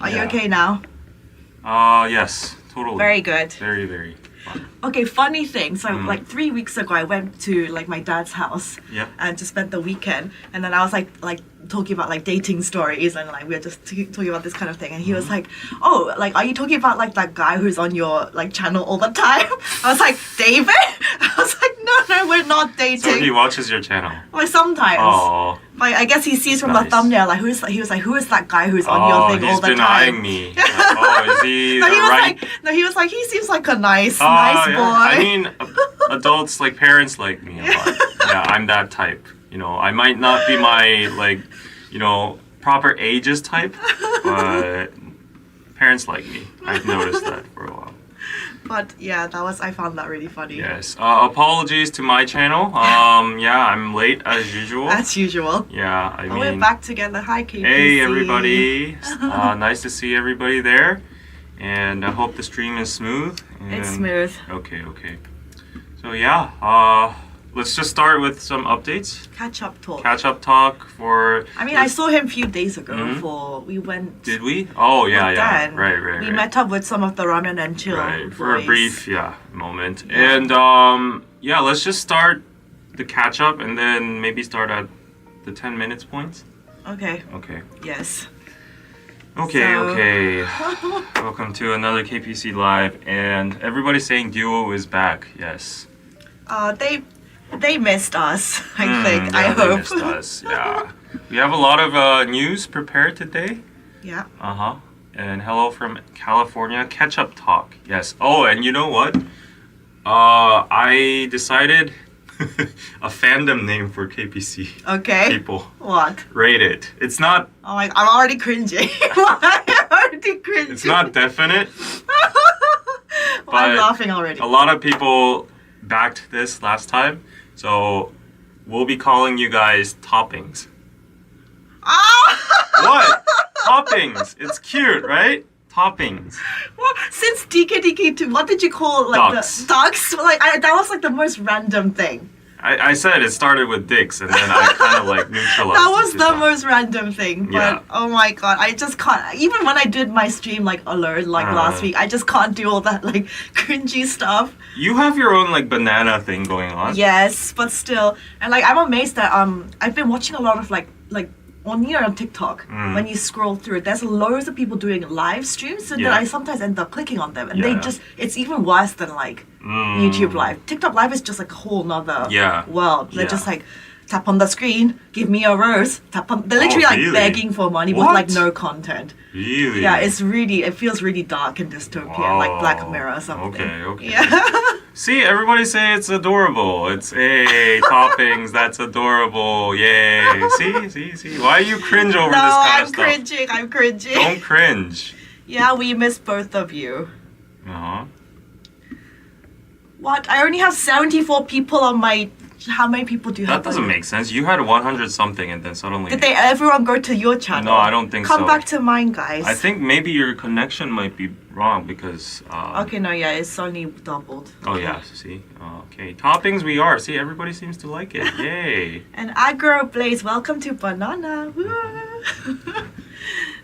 Are you Yeah. okay now? Yes, totally. Very good. Very, very fun. Okay, funny thing. So like 3 weeks ago, I went to like my dad's house Yeah. and to spend the weekend, and then I was like talking about like dating stories, and like we were just talking about this kind of thing, and he was like, "Oh, like are you talking about like that guy who's on your like channel all the time?" I was like, "David?" I was like, "No, we're not dating." So he watches your channel. Like sometimes. Oh. But I guess he sees from the nice. thumbnail like he was like, "Who is that guy who's on your thing all the he's been time?" eyeing me. Is he No, the he was right? like, he was like, he seems like a nice Yeah. boy. I mean, adults like parents like me a lot. Yeah, I'm that type. You know, I might not be my like, you know, proper ages type, but parents like me. I've noticed that for a while. But yeah, I found that really funny. Yes. Apologies to my channel. Yeah, I'm late as usual. As usual. Yeah, I mean. We're back together. Hi, KPC. Hey everybody. Nice to see everybody there. And I hope the stream is smooth. It's smooth. Okay. So yeah, let's just start with some updates. Catch up talk. For. I mean, I saw him a few days ago. We went. Did we? Oh yeah, Dan. Right. We met up with some of the ramen and chill. Right, boys. for a brief moment. And yeah, let's just start the catch up and then maybe start at the 10 minutes points. Okay. Yes. Okay. Welcome to another KPC Live, and everybody's saying Duo is back. Yes. They missed us. I think. Yeah, I they hope. missed us. Yeah. We have a lot of news prepared today. Yeah. And hello from California. Catch up talk. Yes. Oh, and you know what? I decided a fandom name for KPC. Okay. People. What? Rate it. It's not. Oh my! I'm already cringing. I'm already cringing. It's not definite. Well, I'm but laughing already. A lot of people backed this last time, so we'll be calling you guys toppings. What? Toppings. It's cute, right? Toppings. Well, since DKDKTV, what did you call like Ducks. the ducks? Like that was like the most random thing. I said it started with dicks, and then I kind of like neutralized. That was it. the most random thing. But Yeah. oh my god, I just can't. Even when I did my stream like alert like last week, I just can't do all that like cringy stuff. You have your own like banana thing going on. Yes, but still, and like I'm amazed that I've been watching a lot of like on TikTok, when you scroll through it, there's loads of people doing live streams, so then I sometimes end up clicking on them, and they just, it's even worse than like YouTube Live. TikTok Live is just like a whole nother world. They're just like, tap on the screen, give me a rose, tap on, they're literally like begging for money with like no content. Really? Yeah, it feels really dark and dystopian, like Black Mirror or something. Okay. Yeah. See, everybody say it's adorable. It's toppings. That's adorable. Yay. See. Why you cringe over this kind of stuff? I'm cringing. Don't cringe. Yeah, we miss both of you. Uh-huh. What? I only have 74 people on my... How many people do you have? That doesn't make sense. You had 100 something and then suddenly... Did everyone go to your channel? No, I don't think so. Come back to mine, guys. I think maybe your connection might be wrong because... Okay, no, yeah, it's only doubled. Oh, yeah, see? Okay, toppings we are. See, everybody seems to like it. Yay. And Agro Blaze, welcome to Banana.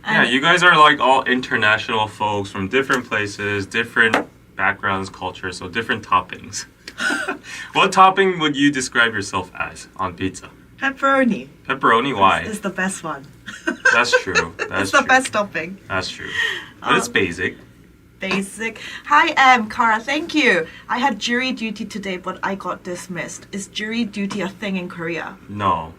Yeah, you guys are like all international folks from different places, different backgrounds, cultures, so different toppings. What topping would you describe yourself as on pizza? Pepperoni. Pepperoni, why? It's the best one. That's true. It's the best topping. That's true. But it's basic. Basic. Hi, Cara, thank you. I had jury duty today, but I got dismissed. Is jury duty a thing in Korea? No.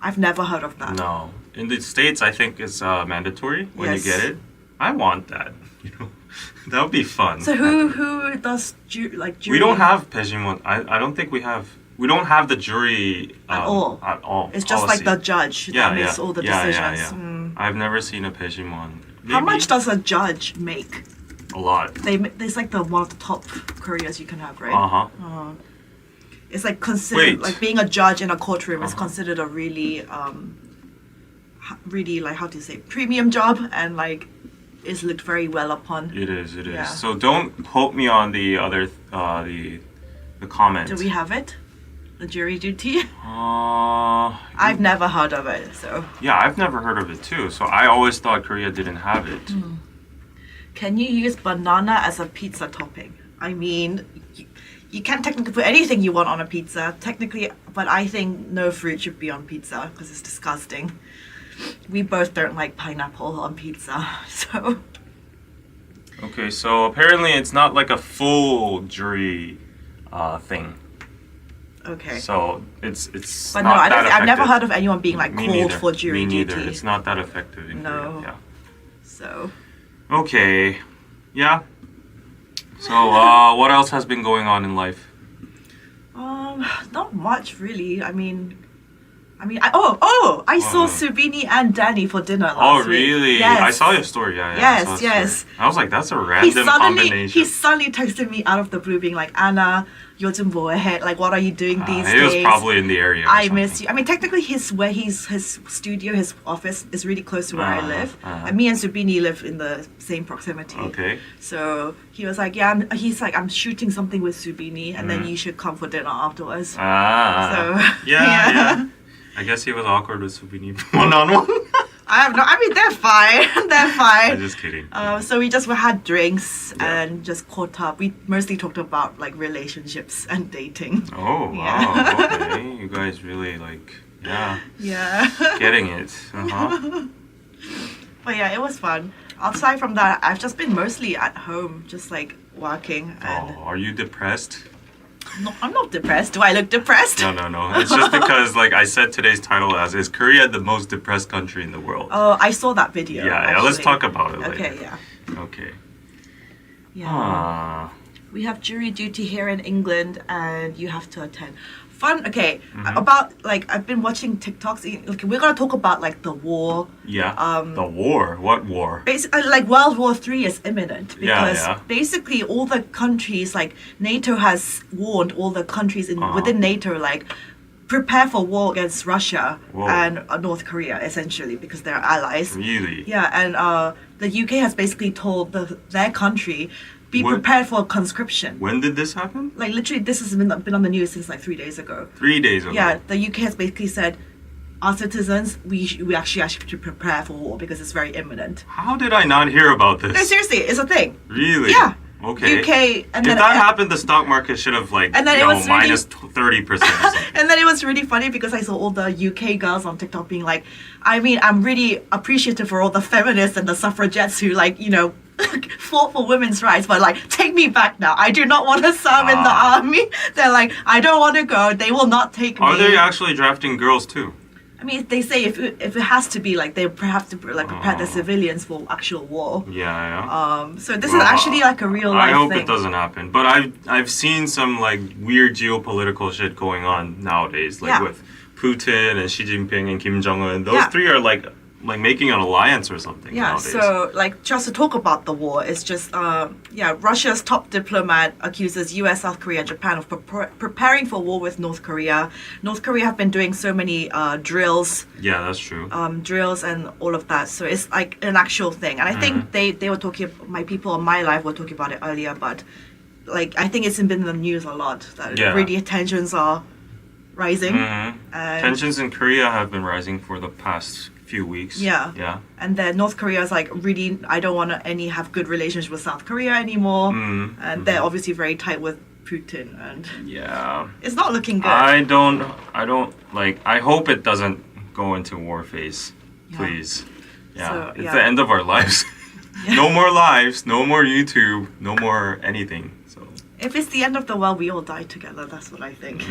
I've never heard of that. No. In the States, I think it's mandatory when you get it. I want that. You know, that would be fun. So who does jury? We don't have Pigeon. I don't think we have. We don't have the jury at all. It's just policy. like the judge that makes all the decisions. I've never seen a Pigeon one. Maybe. How much does a judge make? A lot. It's like one of the top careers you can have, right? It's like considered like being a judge in a courtroom is considered a really, really like how do you say premium job, and like is looked very well upon. It is. Yeah. So don't quote me on the other the comment. Do we have it? The jury duty? Uh, I've never heard of it, so. yeah, I've never heard of it too. So I always thought Korea didn't have it. Can you use banana as a pizza topping? I mean, you can technically put anything you want on a pizza, technically, but I think no fruit should be on pizza because it's disgusting. We both don't like pineapple on pizza, so. Okay, so apparently it's not like a full jury thing. Okay. So it's But not no, that I've never effective. heard of anyone being like Me called neither. for jury Me neither. duty. It's not that effective in No. Korea. So. Yeah. Okay. Yeah. So what else has been going on in life? Not much really. I saw Subini and Danny for dinner last Oh week. really? Yes. I saw your story. Yeah. Yes, I saw your yes. story. I was like, that's a random combination. He suddenly texted me out of the blue being like, Anna, 요즘 뭐해? Like, what are you doing these He days? was probably in the area. or I something. miss you. I mean, technically, his studio, his office is really close to where I live. And me and Subini live in the same proximity. Okay. So he was like, I'm shooting something with Subini, and then you should come for dinner afterwards. Yeah. I guess he was awkward with Subini one-on-one. They're fine. They're fine. I'm just kidding. So we just had drinks and just caught up. We mostly talked about like relationships and dating. Oh, wow. Yeah. Okay. You guys really Yeah. getting it. Uh-huh. But yeah, it was fun. Aside from that, I've just been mostly at home, just like working. And Oh, are you depressed? no, I'm not depressed. Do I look depressed? No. It's just because, I said today's title as, is Korea the most depressed country in the world? Oh, I saw that video. Yeah, let's actually. talk about it later. Okay, yeah. Okay. Yeah. We have jury duty here in England, and you have to attend. Fun. Okay. About I've been watching TikToks. We're gonna talk about the war. Yeah. The war? What war? Basically, World War III is imminent because Yeah. basically all the countries NATO has warned all the countries within NATO prepare for war against Russia Whoa. and North Korea essentially because they're allies. Really? Yeah, and the UK has basically told their country be What? prepared for conscription. When did this happen? Literally, this has been on the news since 3 days ago. 3 days ago. Yeah, the UK has basically said, our citizens, we actually should prepare for war because it's very imminent. How did I not hear about this? No, seriously, it's a thing. Really? Yeah. Okay. UK, and if then that happened, the stock market should have And then it was really- minus 30% or something. and then it was really funny because I saw all the UK girls on TikTok being like, I'm really appreciative for all the feminists and the suffragettes who fought for women's rights, but take me back now. I do not want to serve in the army. They're like, I don't want to go. They will not take me. Are they actually drafting girls too? I mean, they say if it has to be they have to prepare the civilians for actual war. Yeah. So this is actually a real life I hope thing. it doesn't happen. But I've seen some weird geopolitical shit going on nowadays, with Putin and Xi Jinping and Kim Jong Un. Those three are making an alliance or something. Yeah, nowadays. so just to talk about the war, it's just Russia's top diplomat accuses US, South Korea, and Japan of preparing for war with North Korea. North Korea have been doing so many drills. Yeah, that's true. Drills and all of that, so it's an actual thing. And I think they were talking. My people on my live were talking about it earlier, but I think it's been in the news a lot that really tensions are rising. And Tensions in Korea have been rising for the past few weeks. Yeah. And then North Korea is really, I don't want to have good relations with South Korea anymore. And they're obviously very tight with Putin, and it's not looking good. I hope it doesn't go into war phase, please. Yeah, it's the end of our lives. No more lives, no more YouTube, no more anything. So if it's the end of the world, we all die together. That's what I think.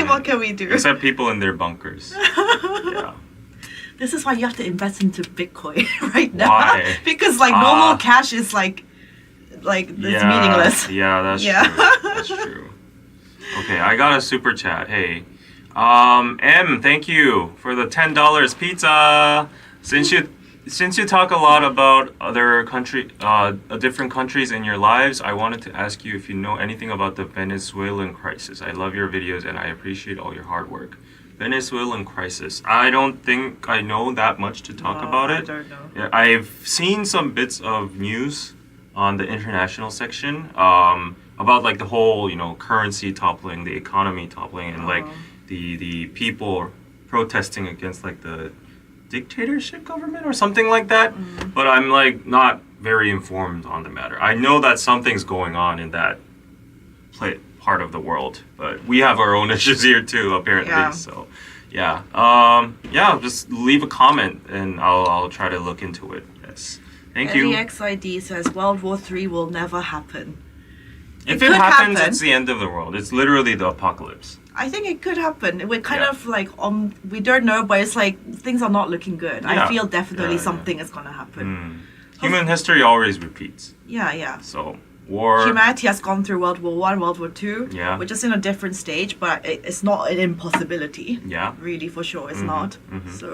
What can we do? Except people in their bunkers. Yeah. This is why you have to invest into Bitcoin right now. Why? Because normal cash is it's meaningless. Yeah, that's true. That's true. Okay, I got a super chat. Hey, M, thank you for the $10 pizza. Since you talk a lot about other different countries in your lives, I wanted to ask you if you know anything about the Venezuelan crisis. I love your videos and I appreciate all your hard work. Venezuelan crisis. I don't think I know that much to talk about it. I don't know. Yeah, I've seen some bits of news on the international section about like the whole, you know, currency toppling, the economy toppling, and like the people protesting against like the dictatorship government or something like that. But I'm like not very informed on the matter. I know that something's going on in that part of the world, but we have our own issues here too, apparently. Yeah. So, yeah, just leave a comment and I'll try to look into it. Yes, thank you. LEXID says World War III will never happen. If It it could happens, happen. it's the end of the world. It's literally the apocalypse. I think it could happen. We're kind Yeah. of like we don't know, but it's like things are not looking good. Yeah. I feel definitely Yeah, yeah. something is gonna happen. Human history always repeats. Yeah. So, war. Humanity has gone through World War One, World War Two. Yeah. We're just in a different stage, but it's not an impossibility. Yeah. Really, for sure, it's not. So,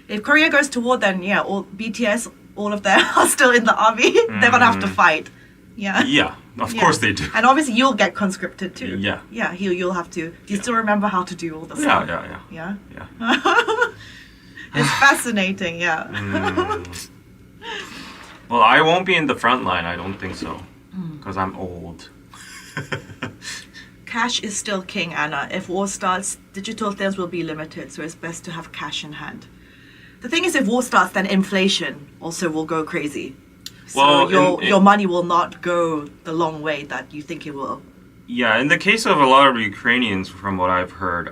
if Korea goes to war, then yeah, all BTS, all of them are still in the army. They're gonna have to fight. Yeah. Yeah, of Yeah. course they do. And obviously, you'll get conscripted too. Yeah. Yeah, you'll have to. Do you still remember how to do all the Yeah, stuff? yeah. Yeah. It's fascinating. Yeah. Well, I won't be in the front line. I don't think so, because I'm old. Cash is still king, Anna. If war starts, digital things will be limited, so it's best to have cash in hand. The thing is, if war starts, then inflation also will go crazy. So Well, your money will not go the long way that you think it will. Yeah, in the case of a lot of Ukrainians, from what I've heard,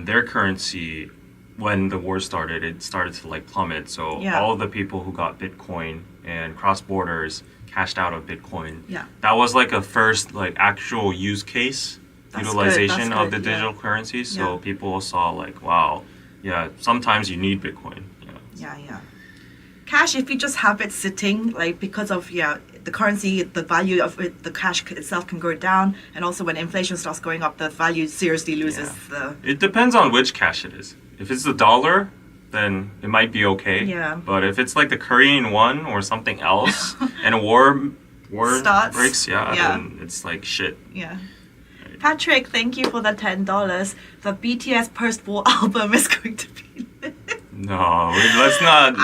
their currency, when the war started, it started to like plummet. So Yeah. all of the people who got Bitcoin and cross borders cashed out of Bitcoin. Yeah. That was like a first like actual use case That's utilization good, of the yeah. digital currency. So Yeah. people saw like, wow, yeah, sometimes you need Bitcoin. Yeah. Cash, if you just have it sitting, like because of the currency, the value of it, the cash itself can go down, and also when inflation starts going up, the value seriously loses the. It depends on which cash it is. If it's the dollar, then it might be okay. Yeah. But if it's like the Korean won or something else, and a war Starts. breaks, Yeah. then it's like shit. Yeah. Patrick, thank you for the $10. The BTS post-war album is going to be. No, let's not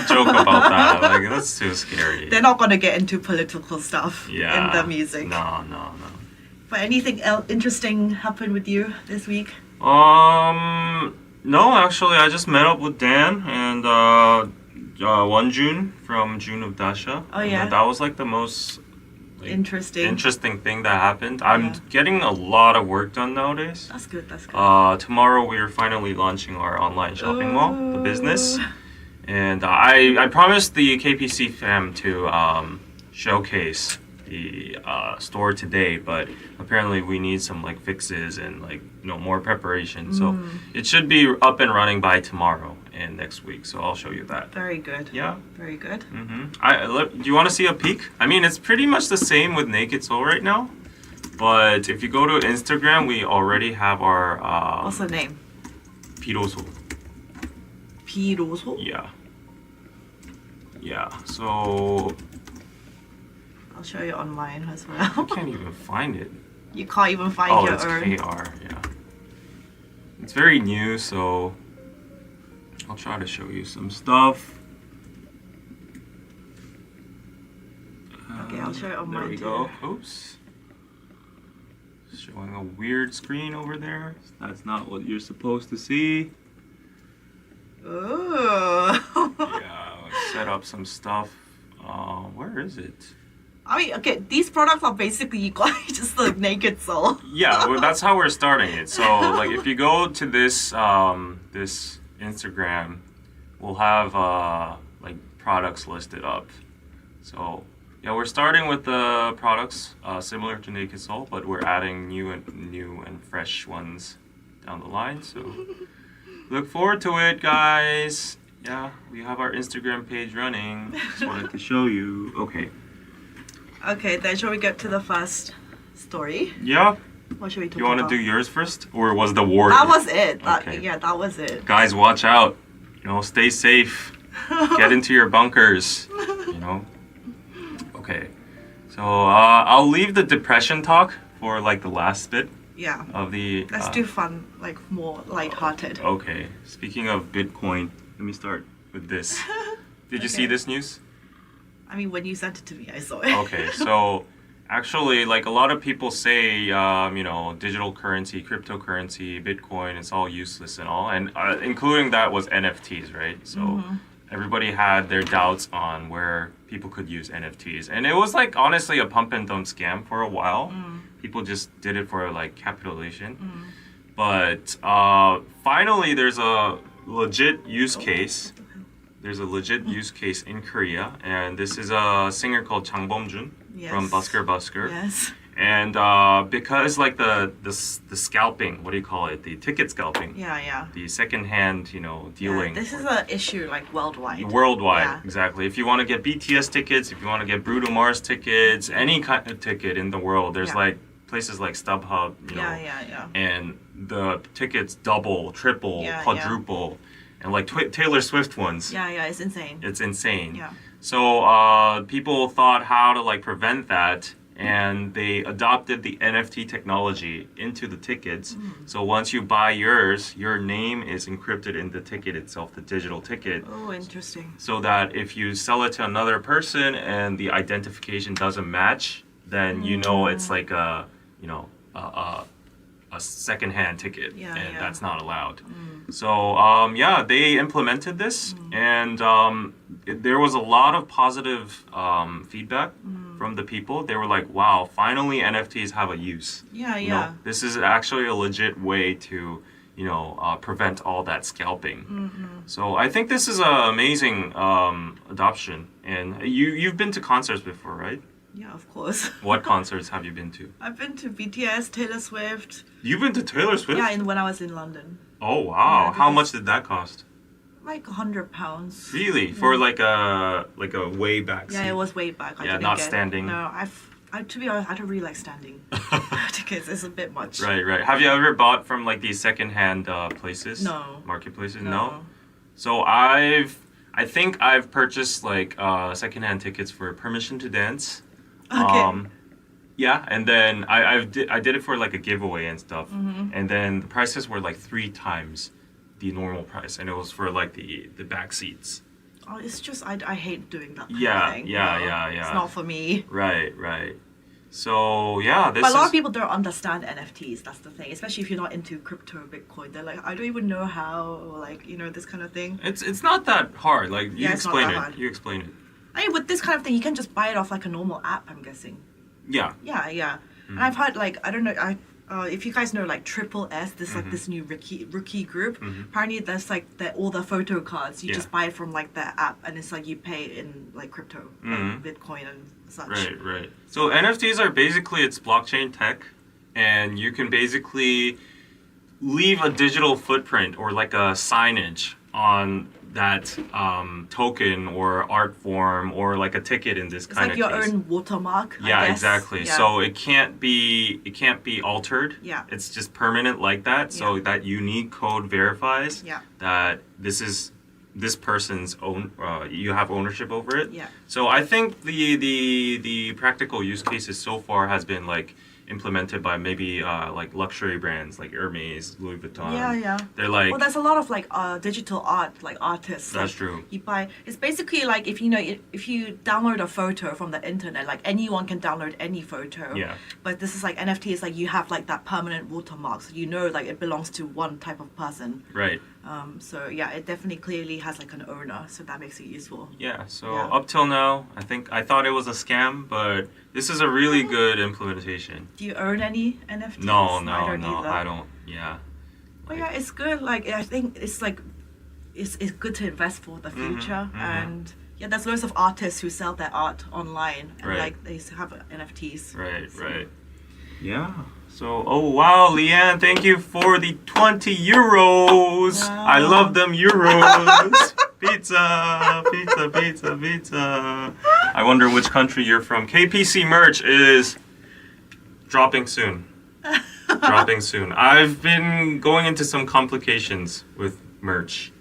joke about that. Like that's too scary. They're not going to get into political stuff Yeah. in the music. No. But anything else interesting happened with you this week? No, actually, I just met up with Dan and Wonjun from June of Dasha. Oh, yeah? And that was like the most like, Interesting. thing that happened. I'm getting a lot of work done nowadays. That's good. Tomorrow we are finally launching our online shopping mall, the Business, and I promised the KPC fam to showcase the store today, but apparently we need some like fixes and like more preparation. So it should be up and running by tomorrow and next week. So I'll show you that. Very good. Yeah. Very good. Do you want to see a peek? I mean, it's pretty much the same with Naked Soul right now, but if you go to Instagram, we already have our What's the name? Piroso. Piroso? Yeah. So I'll show you on mine as I well. can't even find it. You can't even find Oh, your it's own. KR. Yeah. It's very new, so I'll try to show you some stuff. Okay, I'll show it on There mine we too. go. Oops. Showing a weird screen over there. That's not what you're supposed to see. Ooh. Yeah, let's set up some stuff. Where is it? I mean, okay, these products are basically you guys just like Naked Soul. Yeah, well, that's how we're starting it. So, like, if you go to this this Instagram, we'll have like products listed up. So, yeah, we're starting with the products similar to Naked Soul, but we're adding new and fresh ones down the line. So, look forward to it, guys. Yeah, we have our Instagram page running. Just wanted to show you. Okay. Okay, then shall we get to the first story? Yeah. What should we talk You want to about? do yours first, or was the war? That was it. Okay. Yeah, that was it. Guys, watch out. Stay safe. Get into your bunkers. Okay. So I'll leave the depression talk for like the last bit Yeah. of the. Let's do fun, like more lighthearted. Okay. Speaking of Bitcoin, let me start with this. Did you see Okay. this news? I mean, when you sent it to me, I saw it. Okay. So Actually, like a lot of people say, digital currency, cryptocurrency, Bitcoin, it's all useless and all, and including that was NFTs, right? So everybody had their doubts on where people could use NFTs, and it was like honestly a pump and dump scam for a while. People just did it for like capitalization, but finally there's a legit use case. There's a legit use case in Korea, and this is a singer called Jang Bom-jun from Busker Busker. Yes. And because like the scalping, what do you call it? The ticket scalping. Yeah. The secondhand, dealing. This is an issue like worldwide. Worldwide, exactly. If you want to get BTS tickets, if you want to get Bruno Mars tickets, any kind of ticket in the world, there's like places like StubHub, and the tickets double, triple, quadruple. And like Taylor Swift ones. Yeah, it's insane. It's insane. Yeah. So people thought how to like prevent that, and they adopted the NFT technology into the tickets. So once you buy yours, your name is encrypted in the ticket itself, the digital ticket. Oh, interesting. So that if you sell it to another person and the identification doesn't match, then it's like a secondhand ticket, and that's not allowed. So they implemented this, and there was a lot of positive feedback from the people. They were like, "Wow, finally NFTs have a use." This is actually a legit way to prevent all that scalping. So I think this is an amazing adoption. And you've been to concerts before, right? Yeah, of course. What concerts have you been to? I've been to BTS, Taylor Swift. You've been to Taylor Swift? Yeah, when I was in London. Oh wow! Yeah, how much did that cost? Like £100. Really? For like a way back seat? Yeah, it was way back. I didn't not get, standing. No, to be honest, I don't really like standing tickets. It's a bit much. Right. Have you ever bought from like these secondhand places? No. Marketplaces? No. So I think I've purchased like secondhand tickets for Permission to Dance. Okay. Yeah, and then I did it for like a giveaway and stuff, and then the prices were like 3 times the normal price, and it was for like the back seats. Oh, it's just I hate doing that. Yeah. It's not for me. Right. So yeah, but a lot of people don't understand NFTs. That's the thing, especially if you're not into crypto, Bitcoin. They're like, I don't even know how, like this kind of thing. It's not that hard. Like you explain it. Hard. You explain it. I mean, with this kind of thing, you can just buy it off like a normal app. I'm guessing. Yeah. And I've heard like I don't know if you guys know like Triple S, this like this new rookie group. Apparently, there's like all the photo cards. You just buy it from like the app, and it's like you pay in like crypto, like Bitcoin and such. Right. So NFTs are basically it's blockchain tech, and you can basically leave a digital footprint or like a signage on that token or art form or like a ticket in this kind of case. It's like your own watermark. Yeah, I guess. Exactly. Yeah. So it can't be altered. Yeah. It's just permanent like that. So that unique code verifies that this is this person's own. You have ownership over it. Yeah. So I think the practical use cases so far has been like implemented by maybe like luxury brands like Hermes, Louis Vuitton. Yeah. They're like. Well, there's a lot of like digital art, like artists. That's like, true. You buy. It's basically like if you download a photo from the internet, like anyone can download any photo. Yeah. But this is like NFT. It's like you have like that permanent watermark, so like it belongs to one type of person. Right. So yeah, it definitely clearly has like an owner, so that makes it useful. Yeah. So up till now, I thought it was a scam, but this is a really good implementation. Do you own any NFTs? No, either. I don't. Yeah. But yeah, it's good. Like I think it's like it's good to invest for the future, and yeah, there's loads of artists who sell their art online, and like they have NFTs. Right. Yeah. So, oh wow, Leanne, thank you for the 20 euros. Wow. I love them euros. Pizza. I wonder which country you're from. KPC merch is dropping soon. I've been going into some complications with merch,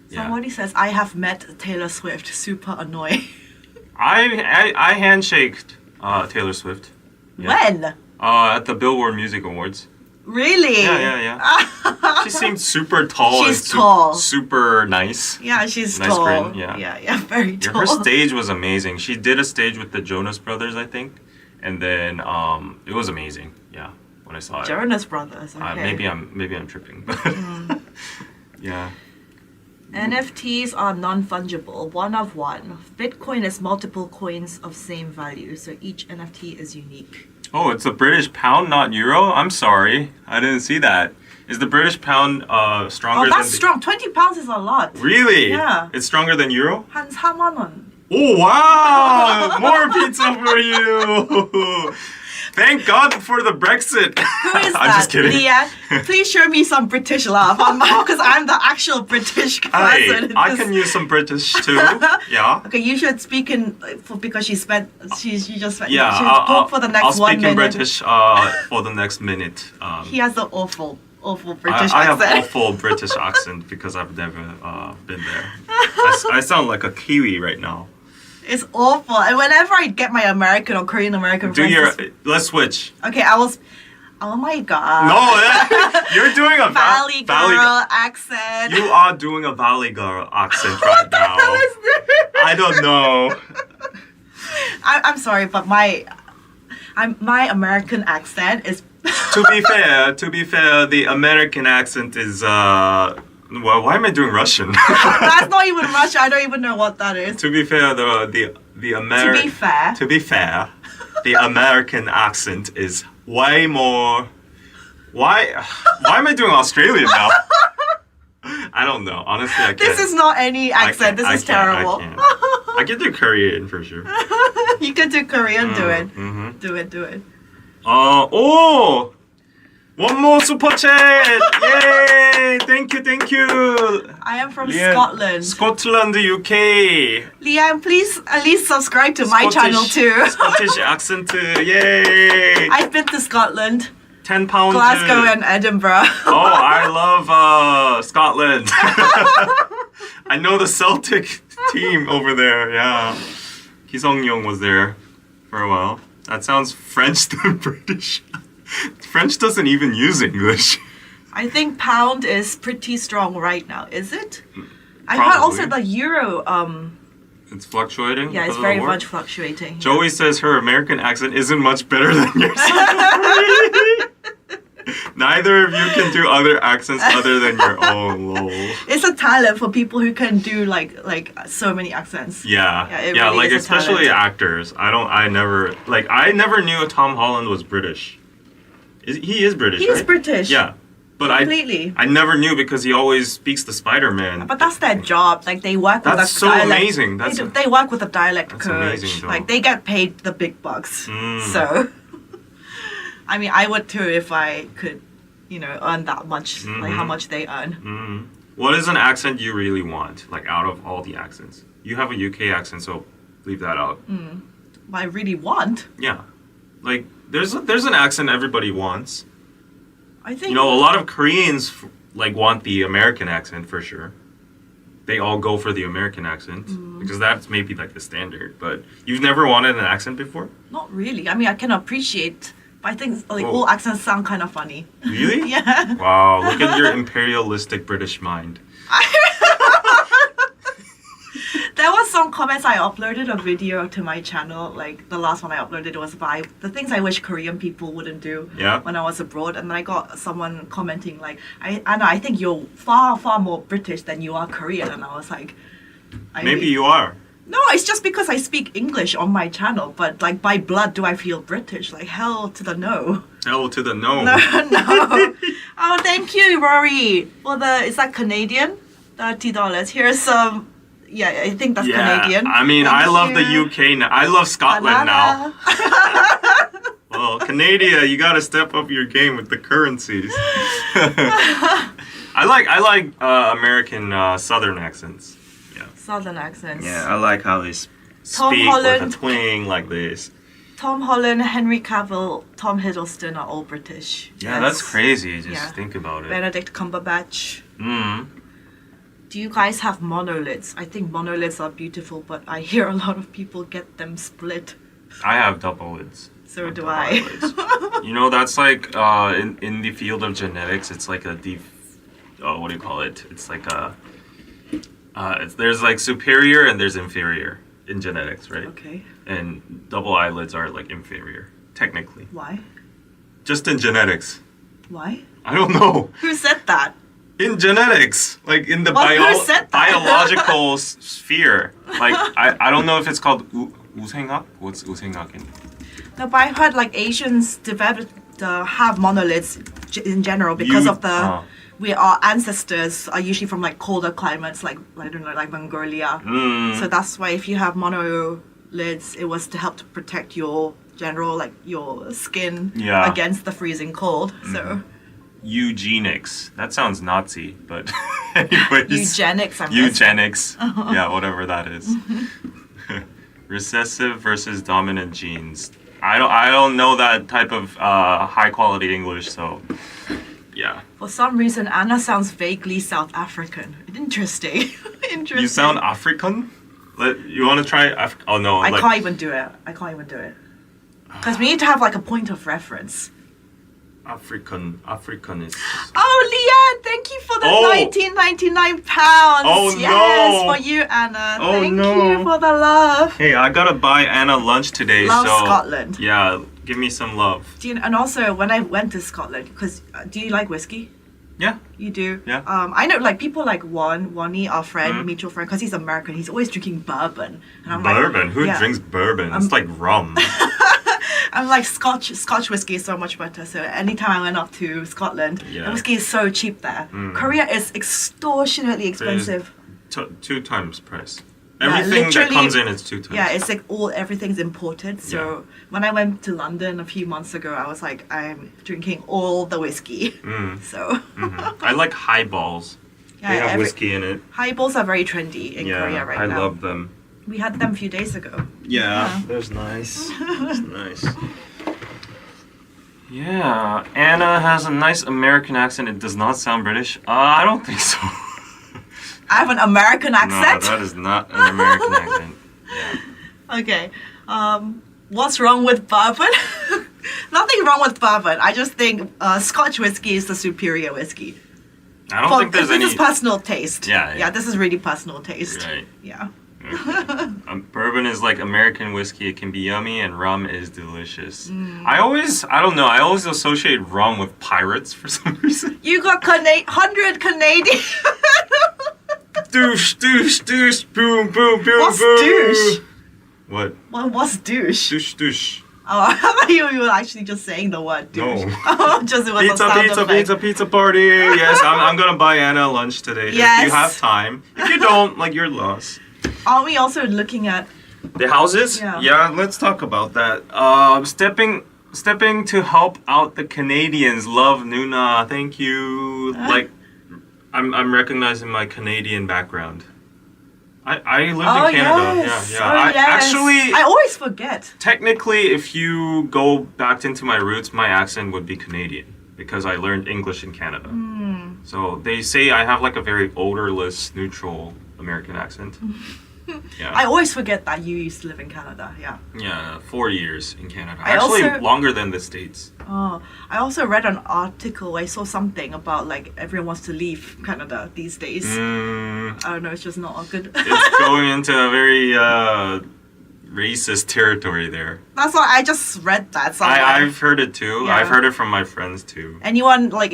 Somebody says, I have met Taylor Swift. Super annoying. I handshaked Taylor Swift. Yeah. When? At the Billboard Music Awards. Really? Yeah. She seemed super tall. She's tall. Super nice. Yeah, she's nice tall. Grin, Yeah, very tall. Her stage was amazing. She did a stage with the Jonas Brothers, I think. and then it was amazing. Yeah, when I saw it. Jonas Brothers. Okay. Maybe I'm tripping, but yeah. NFTs are non-fungible, one of one. Bitcoin is multiple coins of same value, so each NFT is unique. Oh, it's a British pound, not euro? I'm sorry. I didn't see that. Is the British pound stronger than... Oh, that's strong. 20 pounds is a lot. Really? Yeah. It's stronger than euro? 한 4만 원. Oh, wow! More pizza for you! Thank God for the Brexit. Who is I'm that? just kidding. Leah, please show me some British love because I'm the actual British person. Hey, I can use some British too. Yeah. Okay, you should speak in because she just spent. Yeah, you should talk for the next I'll 1 speak minute. in British for the next minute. He has the awful British I have accent. awful British accent because I've never been there. I sound like a Kiwi right now. It's awful. And whenever I get my American or Korean American friends, Let's switch. okay, I was. Oh my god. No, you're doing a Valley girl accent. You are doing a Valley girl accent right now. I don't know. I'm sorry, but my American accent is. To be fair, the American accent is well, why am I doing Russian? That's not even Russian. I don't even know what that is. To be fair, the American. To be fair, the American accent is way more. Why am I doing Australian now? I don't know. Honestly, I can't. This is not any accent. This is terrible. I can do Korean for sure. You can do Korean. Do it. Mm-hmm. Do it. Oh! One more super chat! Yay! Thank you. I am from Leanne, Scotland. Scotland, UK. Leanne, please at least subscribe to my channel too. Scottish accent, yay! I've been to Scotland, 10 pounds. Glasgow, and Edinburgh. Oh, I love Scotland. I know the Celtic team over there, yeah. Ki Sung-young was there for a while. That sounds French than British. French doesn't even use English. I think pound is pretty strong right now. Is it? I Probably. heard also the euro. It's fluctuating. Yeah, it's because of the very war? much fluctuating. Joey says her American accent isn't much better than yours. Neither of you can do other accents other than your own. Lol. It's a talent for people who can do like so many accents. Yeah, it really like is a especially talent. actors. I never knew Tom Holland was British. He is British, He right? is British. Yeah, but Completely. I never knew because he always speaks the Spider-Man. But that's their job. Like they work with That's a so dialect. amazing. They work with a dialect That's coach. amazing, though. Like they get paid the big bucks. Mm. So, I mean, I would too if I could, earn that much. Like how much they earn. Mm. What is an accent you really want? Like out of all the accents, you have a UK accent, so leave that out. What I really want. Yeah, like there's an accent everybody wants. I think. A lot of Koreans want the American accent for sure. They all go for the American accent because that's maybe like the standard. But you've never wanted an accent before? Not really. I mean, I can appreciate, but I think Oh. all accents sound kind of funny. Really? Yeah. Wow, look at your imperialistic British mind. There was some comments. I uploaded a video to my channel. Like the last one I uploaded was about the things I wish Korean people wouldn't do Yeah. when I was abroad. And then I got someone commenting like, I think you're far, far more British than you are Korean. And I was like, Maybe you are. No, it's just because I speak English on my channel. But like by blood, do I feel British? Like hell to the no. Hell to the no. No. Oh, thank you, Rory. Is that Canadian? $30. Here's some. Yeah, I think that's Canadian. I mean, Thank I love you. the UK now. I love Scotland now. Banana. Well, Canada, you gotta step up your game with the currencies. I like American Southern accents. Yeah. Southern accents. Yeah, I like how they Tom speak Holland. with a twang like this. Tom Holland, Henry Cavill, Tom Hiddleston are all British. Yeah, Yes. that's crazy. Just Yeah. think about it. Benedict Cumberbatch. Mm. Do you guys have monolids? I think monolids are beautiful, but I hear a lot of people get them split. I have double lids. So do Double I. eyelids. That's like in the field of genetics, it's like what do you call it? It's like there's like superior and there's inferior. in genetics, right? Okay. And double eyelids are like inferior, technically. Why? Just in genetics. Why? I don't know. Who said that? In genetics, like in the Who said that? biological sphere. Like I don't know if it's called 우생학. What's 우생학 in? No, but I've heard like Asians developed have monolids in general because of the our ancestors are usually from like colder climates, like I don't know, like Mongolia. So that's why if you have monolids, it was to help to protect your general like your skin against the freezing cold. So eugenics. That sounds Nazi, but anyways. Eugenics. Eugenics. Yeah, whatever that is. Recessive versus dominant genes. I don't know that type of high quality English, so yeah. For some reason, Anna sounds vaguely South African. Interesting. Interesting. You sound African? You want to try? Oh no! I can't even do it. Because we need to have like a point of reference. African is. Oh, Leanne, thank you for the 19.99 pounds. Oh yes, no! For you, Anna. Oh thank no! you for the love. Hey, I gotta buy Anna lunch today. Love so Scotland. Yeah, give me some love. And also, when I went to Scotland, because do you like whiskey? Yeah. You do? Yeah. I know like people like Wani, our friend, mutual friend, because he's American. He's always drinking bourbon. And I'm bourbon? Like, Who drinks bourbon? It's like rum. I'm like Scotch whiskey is so much better. So anytime I went up to Scotland, the whiskey is so cheap there. Korea is extortionately expensive. 2 times price. Everything that comes in is 2 times. Yeah, it's like everything's imported. So when I went to London a few months ago, I was like, I'm drinking all the whiskey. So I like highballs. They have whiskey in it. Highballs are very trendy in Korea right now. I love them. We had them a few days ago. Yeah. That's nice. That's nice. Yeah, Anna has a nice American accent. It does not sound British. I don't think so. I have an American accent? No, that is not an American accent. Yeah. Okay. What's wrong with bourbon? Nothing wrong with bourbon. I just think Scotch whiskey is the superior whiskey. I don't think there's any... This is personal taste. Yeah. Yeah, this is really personal taste. Right. Yeah. Okay. Bourbon is like American whiskey. It can be yummy, and rum is delicious. I don't know. I always associate rum with pirates for some reason. You got 100 Canadian. Douche, boom, boom, boom, What's boom. douche? What? What's douche? Douche. Oh, I thought you were actually just saying the word douche. No. Oh, just it was a sound effect. Pizza party. Yes, I'm gonna buy Anna lunch today. Yes. If you have time. If you don't, like, you're lost. Are we also looking at the houses? Yeah, let's talk about that. Stepping to help out the Canadians. Love Nuna. Thank you. Like, I'm recognizing my Canadian background. I lived in Canada. Yes. Yeah. Actually, I always forget. Technically, if you go back into my roots, my accent would be Canadian because I learned English in Canada. So they say I have like a very odorless, neutral American accent. Yeah. I always forget that you used to live in Canada. Yeah. Yeah, 4 years in Canada. Actually, longer than the States. Oh, I also read an article. I saw something about like everyone wants to leave Canada these days. I don't know. It's just not good. It's going into a very racist territory there. That's why I just read that somewhere. I've heard it too. Yeah. I've heard it from my friends too. Anyone like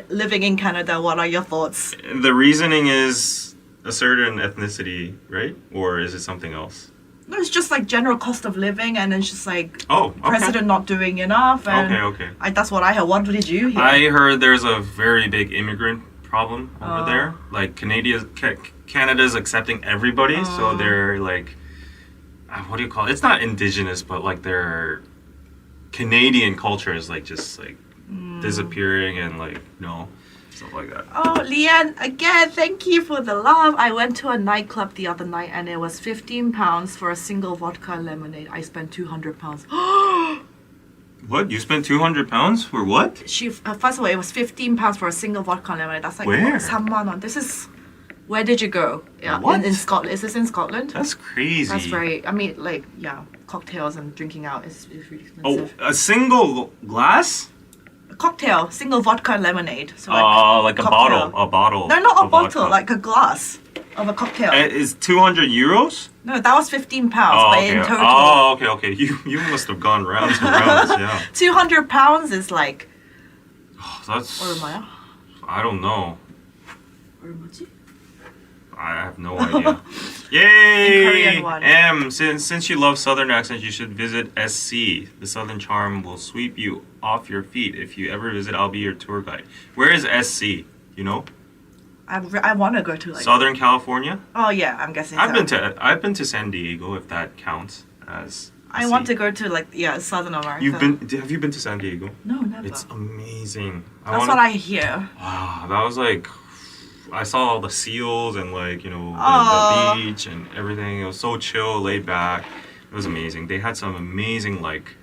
living in Canada? What are your thoughts? The reasoning is a certain ethnicity, right? Or is it something else? No, it's just like general cost of living, and it's just like okay. president not doing enough. And okay. That's what I heard. What did you hear? I heard there's a very big immigrant problem over there. Like Canada's accepting everybody, so they're like, what do you call it? It's not indigenous, but like their Canadian culture is like just like disappearing and like stuff like that. Oh, Leanne, again, thank you for the love. I went to a nightclub the other night and it was £15 for a single vodka and lemonade. I spent £200. What? You spent £200 for what? First of all, it was £15 for a single vodka and lemonade. That's like where? 3만 원. This is... Where did you go? Yeah, what? In Scotland. Is this in Scotland? That's crazy. That's very... I mean, like, yeah, cocktails and drinking out is really expensive. Oh, a single glass? Cocktail, single vodka and lemonade. So like a cocktail. bottle. No, not a bottle, vodka. like a glass. of a cocktail. Is 200 euros? No, that was £15, Oh, but okay. in total. Oh, okay. You must have gone rounds and rounds, yeah. £200 is like. That's. 얼마야? I don't know. 얼마지? I have no idea. Yay! In Korean one. M, since you love Southern accents, you should visit SC. The Southern charm will sweep you off your feet. If you ever visit, I'll be your tour guide. Where is SC? You know? I want to go to like. Southern California? Oh yeah, I'm guessing. I've been to San Diego, if that counts as. I want to go to like Southern America. Have you been to San Diego? No, never. It's amazing. That's what I hear. Wow, that was like. I saw all the seals and like, the beach and everything. It was so chill, laid back. It was amazing. They had some amazing like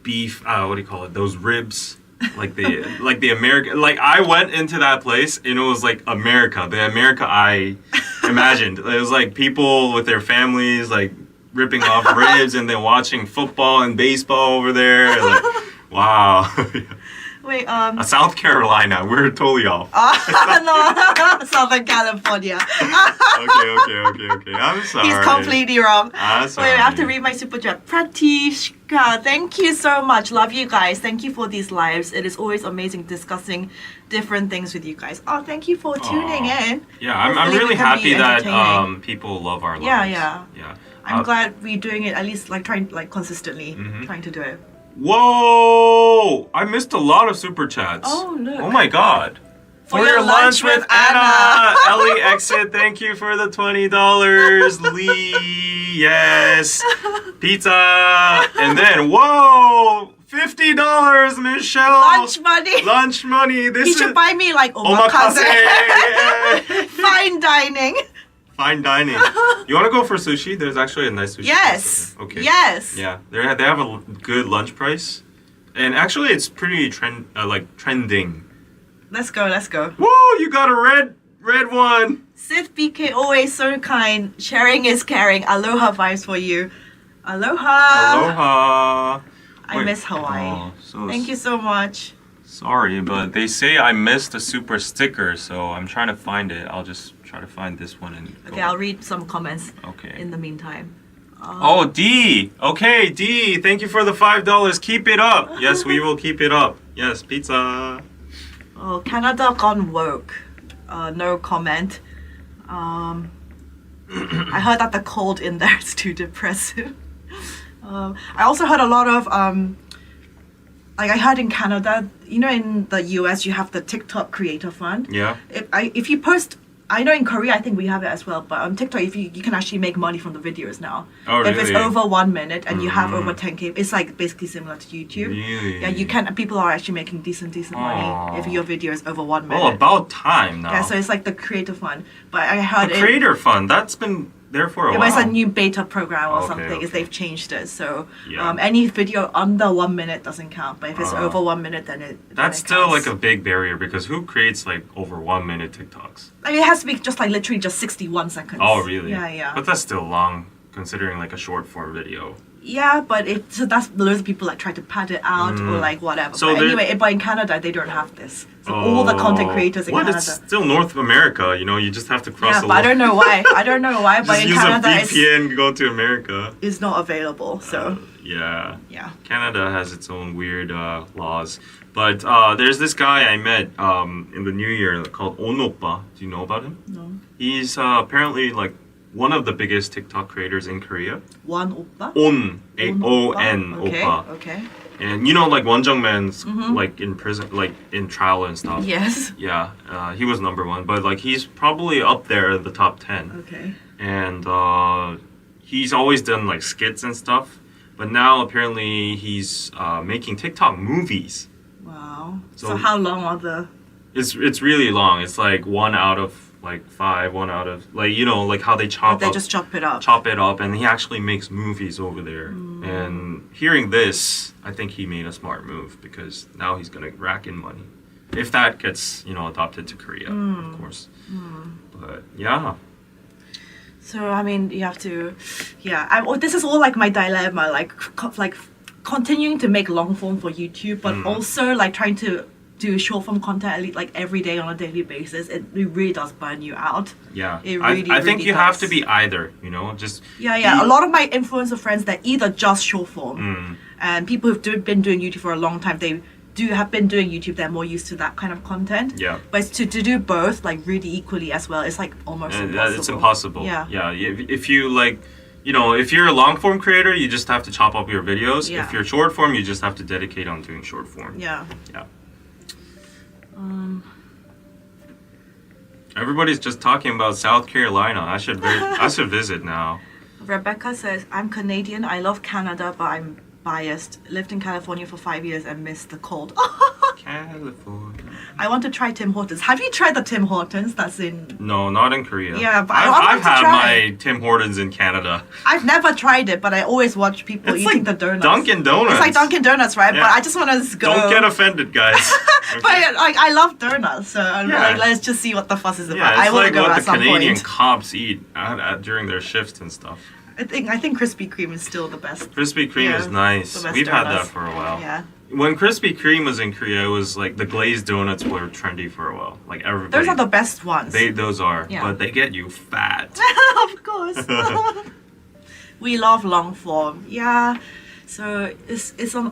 beef, what do you call it? Those ribs. Like the American, like I went into that place and it was like America, the America I imagined. It was like people with their families like ripping off ribs and then watching football and baseball over there. Like, wow. Wait, South Carolina, we're totally off. no, Southern California. Okay. I'm sorry. He's completely wrong. I'm sorry. Wait, I have to read my super chat. Pratishka, thank you so much. Love you guys. Thank you for these lives. It is always amazing discussing different things with you guys. Oh, thank you for tuning in. Yeah, I'm Hopefully really we can be happy that entertaining. people love our lives. Yeah. I'm glad we're doing it at least like trying like consistently trying to do it. Whoa! I missed a lot of super chats. Oh, look. Oh my god. For your lunch with Anna. Ellie Exit, thank you for the $20. Lee, yes. Pizza. And then, whoa! $50, Michelle. Lunch money. This He is should buy me like omakase. omakase. Fine dining. Fine dining. You want to go for sushi? There's actually a nice sushi. Yes. place over there. Okay. Yes. Yeah, they have a good lunch price, and actually it's pretty trending. Let's go. Whoa! You got a red one. Sith BK always so kind. Sharing is caring. Aloha vibes for you. Aloha. I miss Hawaii. Thank you so much. Sorry, but they say I missed a super sticker, so I'm trying to find it. I'll just try to find this one and go. Okay, I'll read some comments. Okay. In the meantime. Oh, D. Okay, D. Thank you for the $5. Keep it up. Yes, we will keep it up. Yes, pizza. Oh, Canada gone woke. No comment. I heard that the cold in there is too depressive. I also heard a lot of like I heard in Canada, in the US you have the TikTok Creator Fund. Yeah. If you post, I know in Korea I think we have it as well, but on TikTok if you can actually make money from the videos now. Oh, if really? it's over 1 minute and you have over 10K, it's like basically similar to YouTube. Really? Yeah, you can. People are actually making decent money if your video is over 1 minute. Oh, about time now. Yeah, so it's like the Creator Fund. But I heard the Creator Fund, that's been there for a while. It was a new beta program or Okay, something. okay. They've changed it, so Yeah. any video under 1 minute doesn't count. But if it's over 1 minute, then it. That's then it still counts. like a big barrier because who creates like over 1 minute TikToks? I mean, it has to be just like literally just 61 seconds. Oh, really? Yeah. But that's still long considering like a short form video. Yeah, but so that's loads of people like try to pad it out or like whatever. So but anyway, but in Canada they don't have this. So all the content creators in Canada. It's still North America, you just have to cross Yeah, the but I don't know why. But just in use Canada a VPN, go to America. it's not available. So Yeah. yeah. Canada has its own weird laws. But there's this guy I met in the new year called Onoppa. Do you know about him? No. He's apparently like one of the biggest TikTok creators in Korea. One oppa. On, A-O-N, Okay. Oppa. Okay. And like Won Jung-man's like in prison, like in trial and stuff. Yes. Yeah, he was number one, but like he's probably up there in the top 10. Okay. And he's always done like skits and stuff, but now apparently he's making TikTok movies. Wow. So So- how long are the? It's really long. It's like 1 out of like 5, 1 out of like like how they chop They up, just chop it up. chop it up, and he actually makes movies over there. And hearing this, I think he made a smart move because now he's gonna rack in money, if that gets adopted to Korea, of course. But yeah. So I mean, you have to, this is all like my dilemma, like continuing to make long form for YouTube, but also like trying to do short form content at least like every day on a daily basis, it really does burn you out. Yeah, It really, I think really you have does. to be either, you know, just Yeah. A lot of my influencer friends, they're either just short form, and people who've been doing YouTube for a long time, they have been doing YouTube, they're more used to that kind of content. Yeah. But to do both like really equally as well, it's like almost impossible. It's impossible. Yeah. If you like, you know, if you're a long form creator, you just have to chop up your videos. Yeah. If you're short form, you just have to dedicate on doing short form. Yeah. Yeah. Everybody's just talking about South Carolina. I should visit now. Rebecca says, I'm Canadian. I love Canada, but I'm biased. Lived in California for 5 years and missed the cold. California. I want to try Tim Hortons. Have you tried the Tim Hortons that's in... No, not in Korea. Yeah, but I've had try. my Tim Hortons in Canada. I've never tried it, but I always watch people It's eating like the donuts. Dunkin' Donuts. It's like Dunkin' Donuts, right? Yeah. But I just want to go... Don't get offended, guys. Okay. But like, I love donuts, so I'm Yeah. like, let's just see what the fuss is about. Yeah, I it's will like go what at the some Canadian point. cops eat during their shifts and stuff. I think Krispy Kreme is still the best. Krispy Kreme Yeah, is nice. the best We've had donuts. that for a while. Yeah. When Krispy Kreme was in Korea, it was like the glazed donuts were trendy for a while. Like everybody. Those are the best ones. Those are, Yeah. but they get you fat. Of course. We love long form. Yeah. So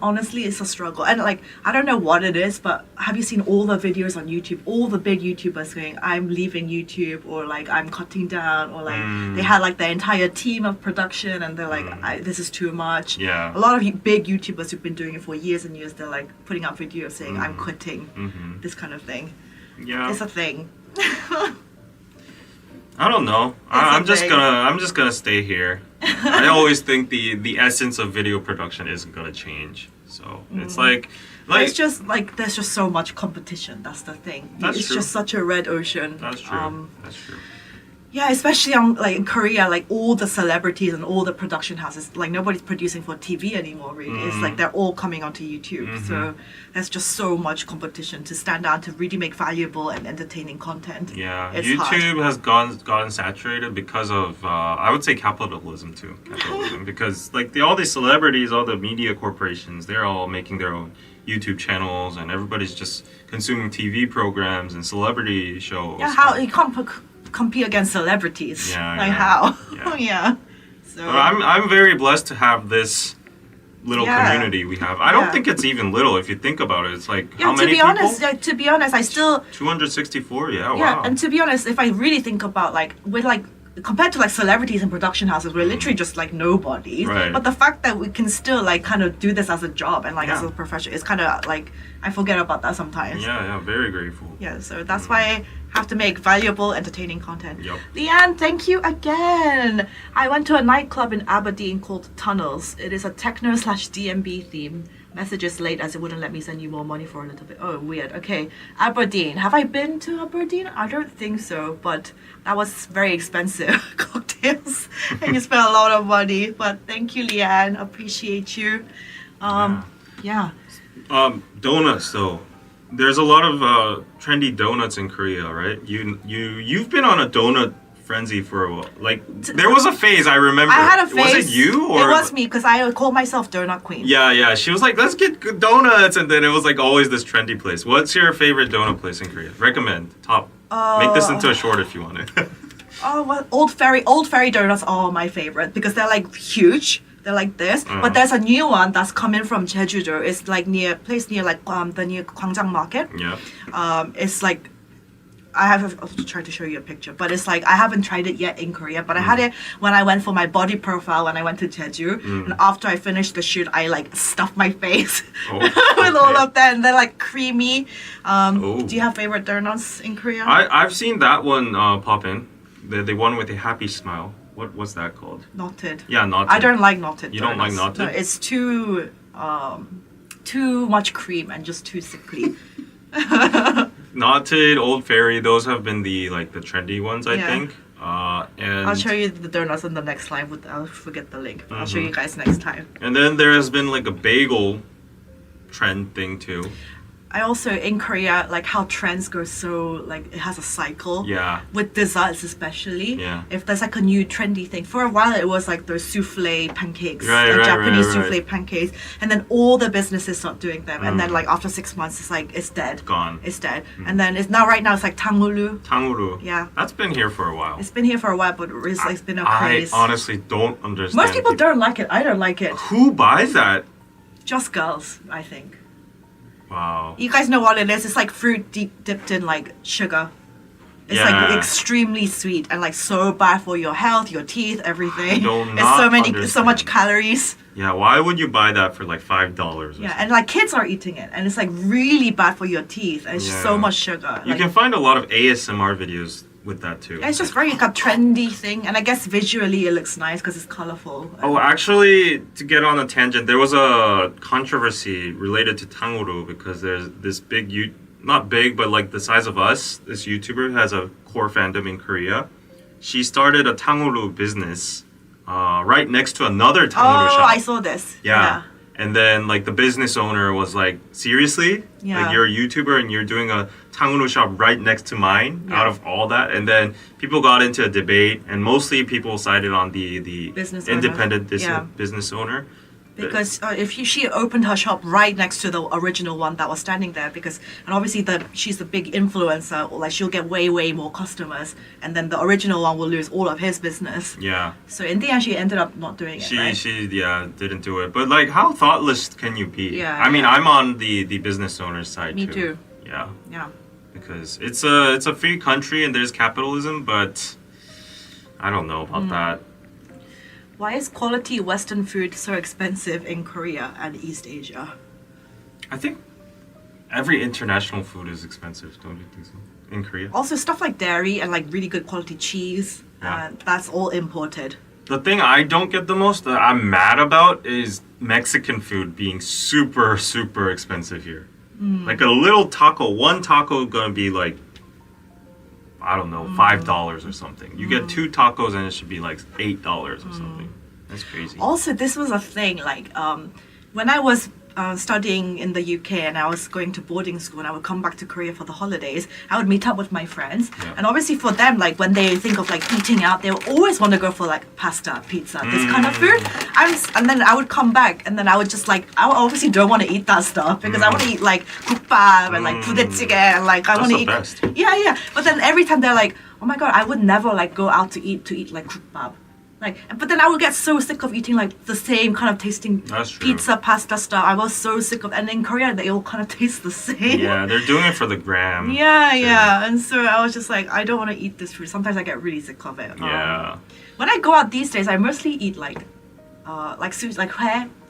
honestly it's a struggle. And like I don't know what it is, but have you seen all the videos on YouTube? All the big YouTubers going, I'm leaving YouTube, or like I'm cutting down, or like they had like their entire team of production and they're like, this is too much. Yeah. A lot of big YouTubers who've been doing it for years and years, they're like putting out videos saying I'm quitting. This kind of thing. Yeah. It's a thing. I don't know. I'm just gonna stay here. I always think the essence of video production isn't gonna change. So it's like It's just like there's just so much competition. That's the thing. That's it's true. just such a red ocean. That's true. That's true. Yeah, especially like in Korea, like all the celebrities and all the production houses, like nobody's producing for TV anymore. Really, it's like they're all coming onto YouTube. So there's just so much competition to stand out to really make valuable and entertaining content. Yeah, It's YouTube hard. has gotten saturated because of I would say capitalism too. Capitalism because like all these celebrities, all the media corporations, they're all making their own YouTube channels, and everybody's just consuming TV programs and celebrity shows. Yeah, how you can't compete against celebrities? Yeah, like yeah, how? yeah. Yeah. So But I'm very blessed to have this little Yeah. community we have. I don't Yeah. think it's even little if you think about it. It's like yeah, how many people? to be honest, I still 264. Yeah, yeah, wow. and to be honest, if I really think about like with like compared to like celebrities and production houses, we're literally just like nobodies. Right. But the fact that we can still like kind of do this as a job and like as Yeah. a profession is kind of like I forget about that sometimes. Yeah, very grateful. Yeah, so that's why I have to make valuable, entertaining content. Yep. Leanne, thank you again. I went to a nightclub in Aberdeen called Tunnels. It is a techno/DMB theme. Messages late as it wouldn't let me send you more money for a little bit. Oh, weird. Okay, Aberdeen. Have I been to Aberdeen? I don't think so, but that was very expensive cocktails, and you spent a lot of money. But thank you, Leanne. Appreciate you. Yeah. Donuts though. There's a lot of trendy donuts in Korea, right? You've been on a donut frenzy for a while. Like there was a phase I remember. I had a phase. Was it you or? It was me because I call myself Donut Queen. Yeah. She was like, let's get good donuts, and then it was like always this trendy place. What's your favorite donut place in Korea? Recommend top. Make this into a short if you want it. Oh, well, Old Fairy donuts are my favorite because they're like huge. They're like this, but there's a new one that's coming from Jeju-do. It's like near like the new Gwangjang Market. Yeah. It's like I'll try to show you a picture, but it's like I haven't tried it yet in Korea, but I had it when I went for my body profile when I went to Jeju, and after I finished the shoot, I like stuffed my face with all of that, and they're like creamy. Do you have favorite donuts in Korea? I've seen that one pop in. The one with the happy smile. What's that called? Knotted. Yeah, knotted. I don't like knotted. You don't like donuts. knotted? No, it's too much cream and just too sickly. Knotted, Old Fairy, those have been the trendy ones, I Yeah. think. And I'll show you the donuts on the next slide. I'll forget the link. But I'll show you guys next time. And then there has been like a bagel trend thing too. I also in Korea like how trends go so like it has a cycle. Yeah. With desserts especially. Yeah. If there's like a new trendy thing. For a while it was like those souffle pancakes. Right, like right, Japanese right. souffle pancakes. And then all the businesses start doing them. And then like after 6 months it's like it's dead. Gone. It's dead. And then it's now right now it's like Tangu. Tanguru. Yeah. That's been here for a while. It's been here for a while, but it's been a craze. I honestly don't understand. Most people don't like it. I don't like it. Who buys that? Just girls, I think. Wow. You guys know what it is? It's like fruit dipped in like sugar. It's Yeah. like extremely sweet and like so bad for your health, your teeth, everything. do It's not so much understand. calories. Yeah, why would you buy that for like $5 or Yeah, something? and like kids are eating it, and it's like really bad for your teeth. And it's just so Yeah. much sugar. You Like, can find a lot of ASMR videos with that too. it's just very like a trendy thing, and I guess visually it looks nice because it's colorful. Oh, actually, to get on a tangent, there was a controversy related to Tanguru because there's this big, not big, but like the size of us, this YouTuber has a core fandom in Korea. She started a Tanguru business right next to another Tanguru Oh, shop. I saw this. Yeah. And then like the business owner was like, seriously? Yeah. Like you're a YouTuber and you're doing a Tanguru shop right next to mine Yeah. out of all that? And then people got into a debate and mostly people sided on the Business owner. independent Yeah. business owner. Because if she opened her shop right next to the original one that was standing there, and obviously she's a big influencer, like she'll get way more customers, and then the original one will lose all of his business. Yeah. So in the end, she ended up not doing it. Right? She didn't do it. But like how thoughtless can you be? Yeah, I mean, yeah. I'm on the business owner's side Me too. too. Yeah. Yeah. Because it's a free country and there's capitalism, but I don't know about that. Why is quality Western food so expensive in Korea and East Asia? I think every international food is expensive, don't you think so? In Korea? Also, stuff like dairy and like really good quality cheese, Yeah. that's all imported. The thing I don't get the most that I'm mad about is Mexican food being super expensive here. Like a little taco, one taco gonna be like, I don't know, $5 or something. You get 2 tacos and it should be like $8 or something. That's crazy. Also, this was a thing, like, when I was studying in the UK and I was going to boarding school and I would come back to Korea for the holidays, I would meet up with my friends. Yeah. And obviously for them, like, when they think of, like, eating out, they always want to go for, like, pasta, pizza, this kind of food. And then I would come back and then I would just, like, I obviously don't want to eat that stuff because I want to eat, like, 국밥 and, like, 부대찌개 and, like, I That's want to the eat... best. Yeah. But then every time they're like, oh my god, I would never, like, go out to eat like, 국밥. Like, but then I would get so sick of eating like the same kind of tasting That's true. pizza, pasta stuff. I was so sick of, and in Korea they all kind of taste the same. Yeah, they're doing it for the gram. Yeah. And so I was just like, I don't want to eat this food. Sometimes I get really sick of it. Yeah. When I go out these days, I mostly eat like sushi, like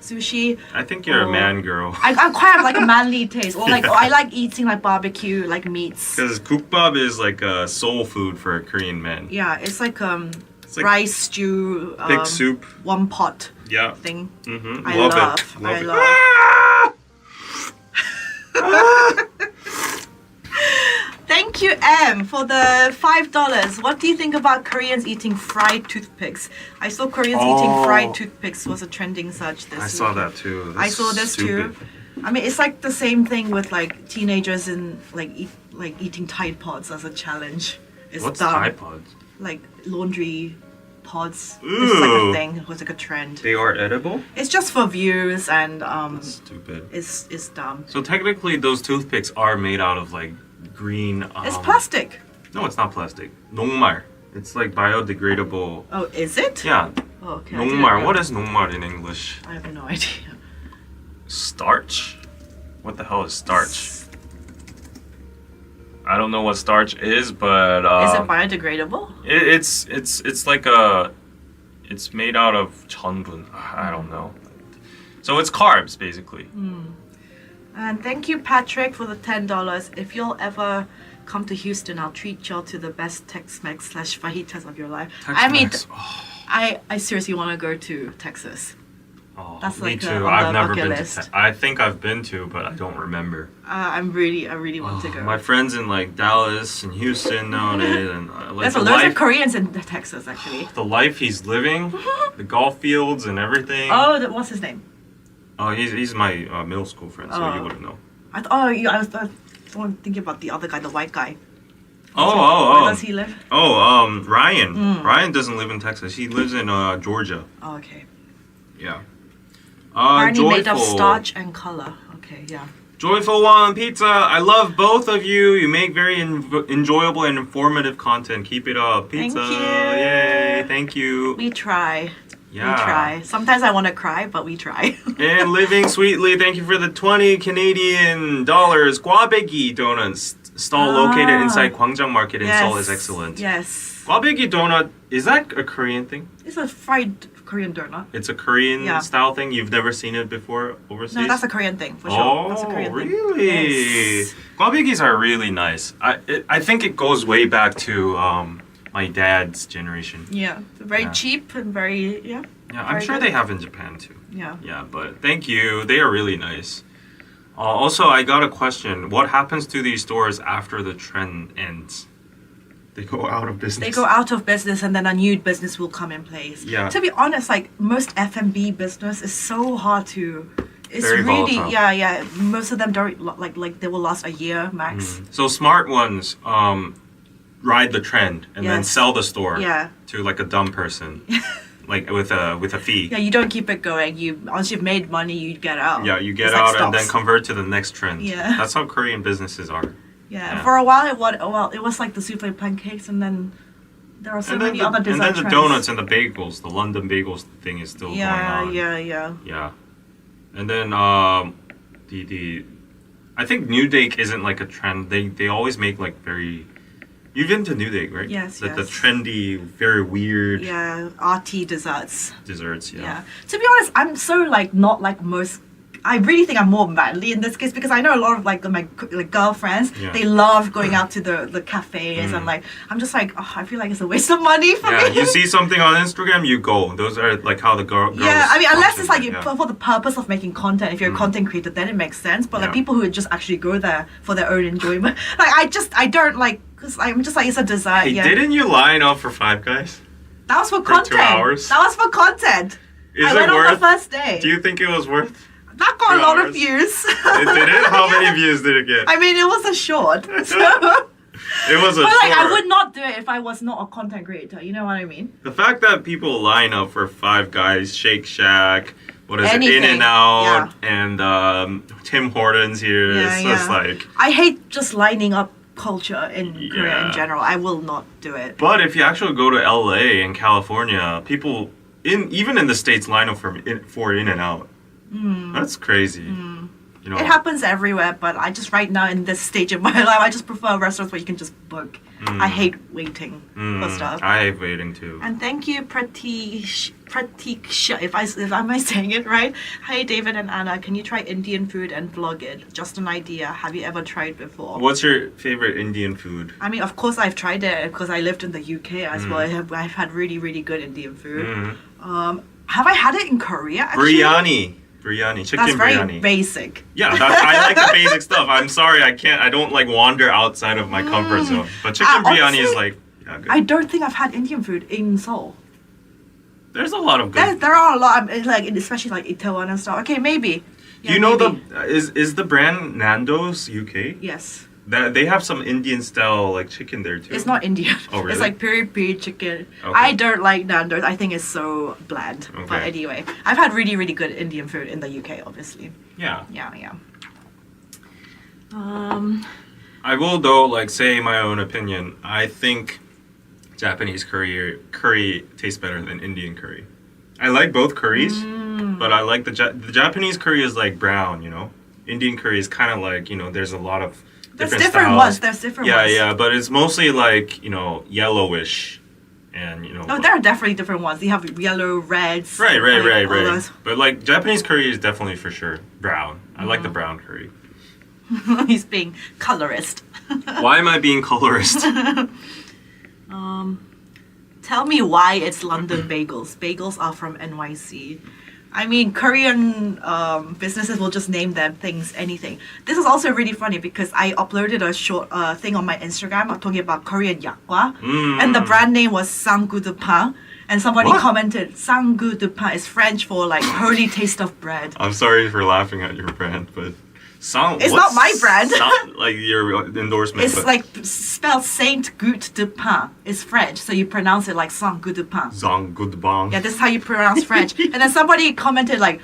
sushi. I think you're a or- man girl. I'm quite have like a manly taste, or like I like eating like barbecue, like meats. Because kukbap is like a soul food for Korean men. Yeah, it's like like rice stew, Pig soup. one pot Yeah. thing. Mm-hmm. I love love. it. I it. love. Thank you, M, for the $5. What do you think about Koreans eating fried toothpicks? I saw Koreans eating fried toothpicks was a trending search this I week. saw that too. I That's saw this stupid. too. I mean, it's like the same thing with like teenagers and like eating Tide Pods as a challenge. It's What's dumb. Tide Pods? Like laundry pods. This is like a Ooh. thing. It was like a trend. They are edible? It's just for views and That's stupid. it's dumb. So technically those toothpicks are made out of like green... It's plastic. No, it's not plastic. 녹말. It's like biodegradable. Oh, is it? Yeah. Oh, okay. I didn't 녹말. know. What is 녹말 in English? I have no idea. Starch? What the hell is starch? I don't know what starch is, but Is it biodegradable? it's like a it's made out of 전분. I don't know. So it's carbs basically. And thank you, Patrick, for the $10. If you'll ever come to Houston, I'll treat y'all to the best Tex-Mex / fajitas of your life. I mean, Tex-Mex. Oh, I seriously want to go to Texas. oh, That's me like too. on I've the never bucket been list. to. I think I've been to, but I don't remember. I really want to go. My friends in like Dallas and Houston nowadays, and like There's the loads life, of Koreans in Texas, actually. the life he's living, the golf fields and everything. Oh, what's his name? Oh, he's my middle school friend, so you Oh. wouldn't know. I was thinking about the other guy, the white guy. Oh. Where does he live? Ryan. Ryan doesn't live in Texas. He lives in Georgia. Oh, okay. Yeah. Apparently Joyful. made of starch and color. Okay, yeah. Joyful One Pizza. I love both of you. You make very enjoyable and informative content. Keep it up. Pizza. Thank you. Yay. Thank you. We try. Yeah. We try. Sometimes I want to cry, but we try. And Living Sweetly, thank you for the 20 Canadian dollars. Gwabegi Donuts stall located inside Gwangjang Market in Seoul is excellent. Yes. Gwabegi Donut, is that a Korean thing? It's a fried Korean donut. It's a Korean style thing? You've never seen it before overseas? No, that's a Korean thing, for sure. Oh, That's a Korean thing. really? Yes. Gwabegis are really nice. I think it goes way back to my dad's generation. Yeah. Very cheap and very, Yeah, I'm very sure good. they have in Japan too. Yeah. Yeah, but thank you. They are really nice. Also, I got a question. What happens to these stores after the trend ends? They go out of business. They go out of business and then a new business will come in place. Yeah. To be honest, like most F&B business is so hard to. It's Very really volatile. yeah. Most of them don't like they will last a year max. So smart ones ride the trend and then Yes. sell the store Yeah. to like a dumb person, like with a fee. Yeah, you don't keep it going. Once you've made money, you get out. Yeah, you get It's like out and then stocks. convert to the next trend. Yeah. That's how Korean businesses are. Yeah. For a while, it was like the souffle pancakes, and then there are so And then, many other and dessert then the trends. donuts and the bagels, the London bagels thing is still going on. Yeah. Yeah. And then the I think New Dake isn't like a trend. They always make like very. You've been to New Dake, right? Yes, The yes. trendy, very weird Yeah, arty desserts. desserts. Yeah. To be honest, I'm so like not like most. I really think I'm more manly in this case because I know a lot of like my girlfriends. Yeah. They love going out to the cafes and like I'm just like I feel like it's a waste of money for Yeah, me. you see something on Instagram, you go. Those are like how the girls. Yeah, I mean, unless it's like function, for the purpose of making content. If you're a content creator, then it makes sense. But like Yeah. people who just actually go there for their own enjoyment, like I don't like because I'm just like it's a dessert. Hey, yeah, didn't you line up for Five Guys? that was for 2 content. hours? That was for content. Is I it went on worth? the first day. Do you think it was worth? That got 2 a lot of hours? views. It did it? How many views did it get? I mean, it was a short. So, It was a but like, short. I would not do it if I was not a content creator. You know what I mean? The fact that people line up for Five Guys, Shake Shack, what is Anything. it, In and Out, and Tim Hortons here, it's just like. I hate just lining up culture in Korea Yeah. in general. I will not do it. But if you actually go to LA and California, people even in the States line up for In and Out. That's crazy. You know. It happens everywhere, but I just right now in this stage of my life, I just prefer restaurants where you can just book. I hate waiting for stuff. I hate waiting too. And thank you, Pratiksha, if am I saying it right? Hi, David and Anna. Can you try Indian food and vlog it? Just an idea. Have you ever tried before? What's your favorite Indian food? I mean, of course, I've tried it because I lived in the UK as well. I've had really, really good Indian food. Have I had it in Korea? Actually? Biryani, chicken That's very biryani. basic. Yeah, I like the basic stuff. I'm sorry, I don't like wander outside of my comfort zone. But chicken biryani is honestly, like, yeah, good. I don't think I've had Indian food in Seoul. There's a lot of good. There are a lot, like especially like Itaewon and stuff. Okay, maybe. Do you know maybe. is the brand Nando's UK? Yes. That they have some Indian style like chicken there too. It's not Indian. Oh, really? It's like peri chicken. Okay. I don't like Nando's. I think it's so bland. But Okay. anyway, I've had really, really good Indian food in the UK, obviously. Yeah. Yeah. I will though like say my own opinion. I think Japanese curry tastes better than Indian curry. I like both curries, but I like the Japanese curry is like brown, you know. Indian curry is kind of like, you know, there's a lot of There's different different styles. ones. There's different ones. Yeah, but it's mostly like, you know, yellowish and, you know. No, there are definitely different ones. You have yellow, reds. Right. like, all those. But like Japanese curry is definitely for sure brown. I like the brown curry. He's being colorist. Why am I being colorist? Tell me why it's London bagels. Bagels are from NYC. I mean, Korean businesses will just name their things anything. This is also really funny because I uploaded a short thing on my Instagram talking about Korean yakgwa, and the brand name was Sangu de pain. And somebody What? commented, Sangu de pain is French for like holy taste of bread. I'm sorry for laughing at your brand, but It's not my brand. Like your endorsement. It's like spelled Saint Goutte de Pain. It's French, so you pronounce it like Saint Goutte de Pain. Saint Goutte de Pain. Yeah, this is how you pronounce French. And then somebody commented like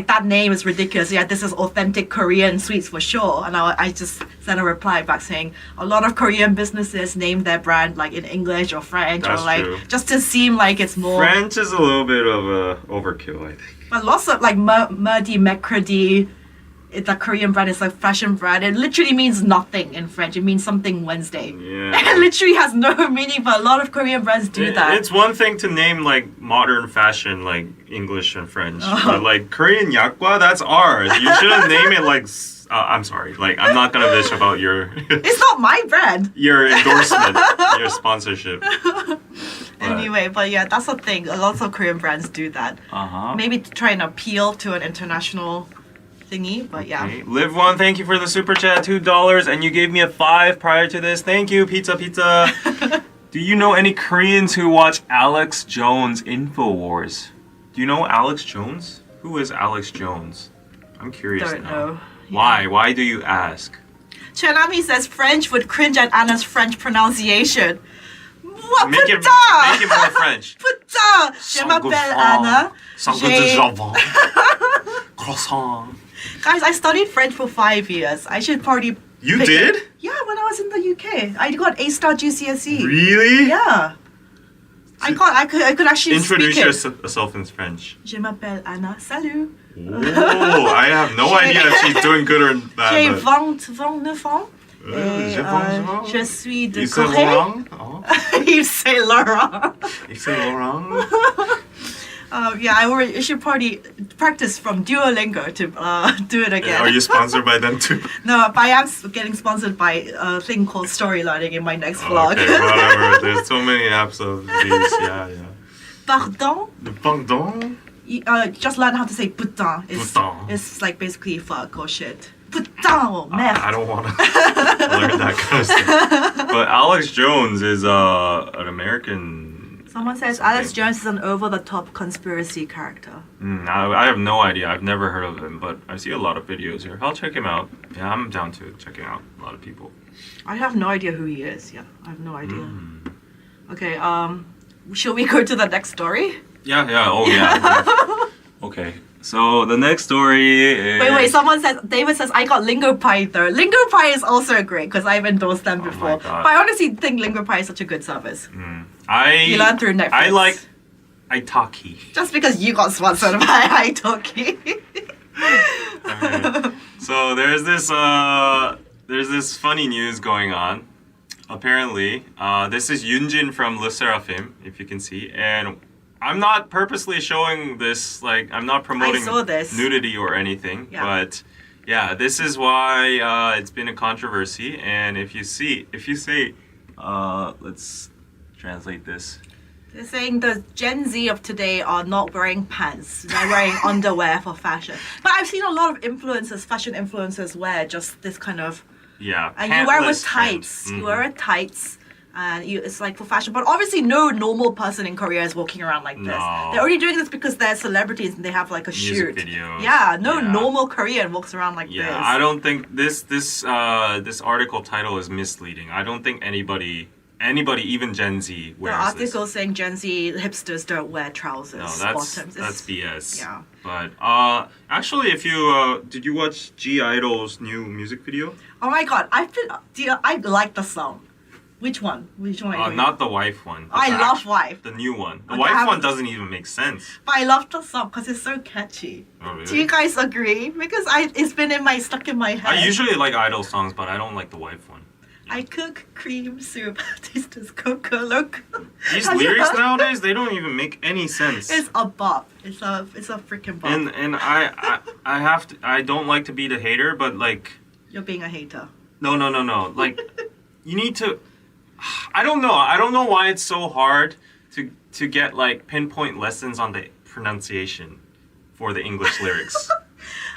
that name is ridiculous. Yeah, this is authentic Korean sweets for sure. And I just sent a reply back saying a lot of Korean businesses name their brand like in English or French That's or like true. just to seem like it's more. French is a little bit of a overkill, I think. But lots of like Merdi, Mercredi, it's a Korean brand. It's like fashion brand. It literally means nothing in French. It means something Wednesday. Yeah. It literally has no meaning. But a lot of Korean brands do that. It's one thing to name like modern fashion like English and French, but like Korean yakgwa, that's ours. You shouldn't name it like. I'm sorry. Like I'm not gonna bitch about your. It's not my brand. Your endorsement, your sponsorship. Anyway, but yeah, that's the thing. A lot of Korean brands do that. Maybe to try and appeal to an international thingy, but yeah. Okay. Live One, thank you for the super chat, $2, and you gave me a 5 prior to this. Thank you, pizza. Do you know any Koreans who watch Alex Jones Infowars? Do you know Alex Jones? Who is Alex Jones? I'm curious Don't now. know. Why? Why do you ask? Chenami says French would cringe at Anna's French pronunciation. What? Make it more French. Putain! Je m'appelle Anna. Croissant. Guys, I studied French for 5 years. I should probably. You did? Yeah, when I was in the UK, I got A-star GCSE. Really? Yeah. I could actually Introduce speak yourself in French. Je m'appelle Anna. Salut. Oh, I have no idea if she's doing good or bad. J'ai but- 29 ans. Et, je suis de Yves Saint Corée. Laurent? Oh. Yves Saint Laurent. Yves Saint Laurent? Yeah, I should probably practice from Duolingo to do it again. Are you sponsored by them too? No, but I am getting sponsored by a thing called story learning in my next vlog. Okay, whatever. There's so many apps of these. Yeah. Pardon? Pardon? Just learn how to say putain. Putain. It's like basically fuck or shit. Putain, merde. I don't want to learn that kind of stuff. But Alex Jones is an American. Someone says Alex Jones is an over-the-top conspiracy character. I have no idea. I've never heard of him, but I see a lot of videos here. I'll check him out. Yeah, I'm down to checking out a lot of people. I have no idea who he is. Yeah, I have no idea. Okay, shall we go to the next story? Yeah. Oh, yeah. Okay. So the next story is... Wait, David says, I got Lingo Pie though. Lingo Pie is also great because I've endorsed them before. God. But I honestly think Lingo Pie is such a good service. You learn through Netflix. I like Italki. Just because you got sponsored by Italki. Okay. So there's this funny news going on. Apparently, this is Yunjin from Le Seraphim, if you can see, and I'm not purposely showing this, like, I'm not promoting nudity or anything, but yeah, this is why it's been a controversy. And if you say, let's translate this. They're saying the Gen Z of today are not wearing pants. They're wearing underwear for fashion. But I've seen a lot of influencers, fashion influencers, wear just this kind of... Yeah, and you wear with tights. You wear with tights. And it's like for fashion, but obviously no normal person in Korea is walking around like this. They're only doing this because they're celebrities and they have like a shoot. Videos. Yeah, normal Korean walks around like this. Yeah, I don't think this article title is misleading. I don't think anybody, even Gen Z, wears the article saying Gen Z hipsters don't wear trousers, bottoms. That's BS. Yeah. But actually, if you did you watch G Idol's new music video? Oh my god, I like the song. Which one? Not the wife one. I love Wife. The new one. The wife one doesn't even make sense. But I love the song because it's so catchy. Oh, really? Do you guys agree? Because it's been stuck in my head. I usually like Idol songs, but I don't like the wife one. I cook cream soup, taste as Coco Loco. These lyrics nowadays, they don't even make any sense. It's a bop. It's a freaking bop. And I don't like to be the hater, but like... You're being a hater. No. Like, you need to... I don't know why it's so hard to get like pinpoint lessons on the pronunciation for the English lyrics.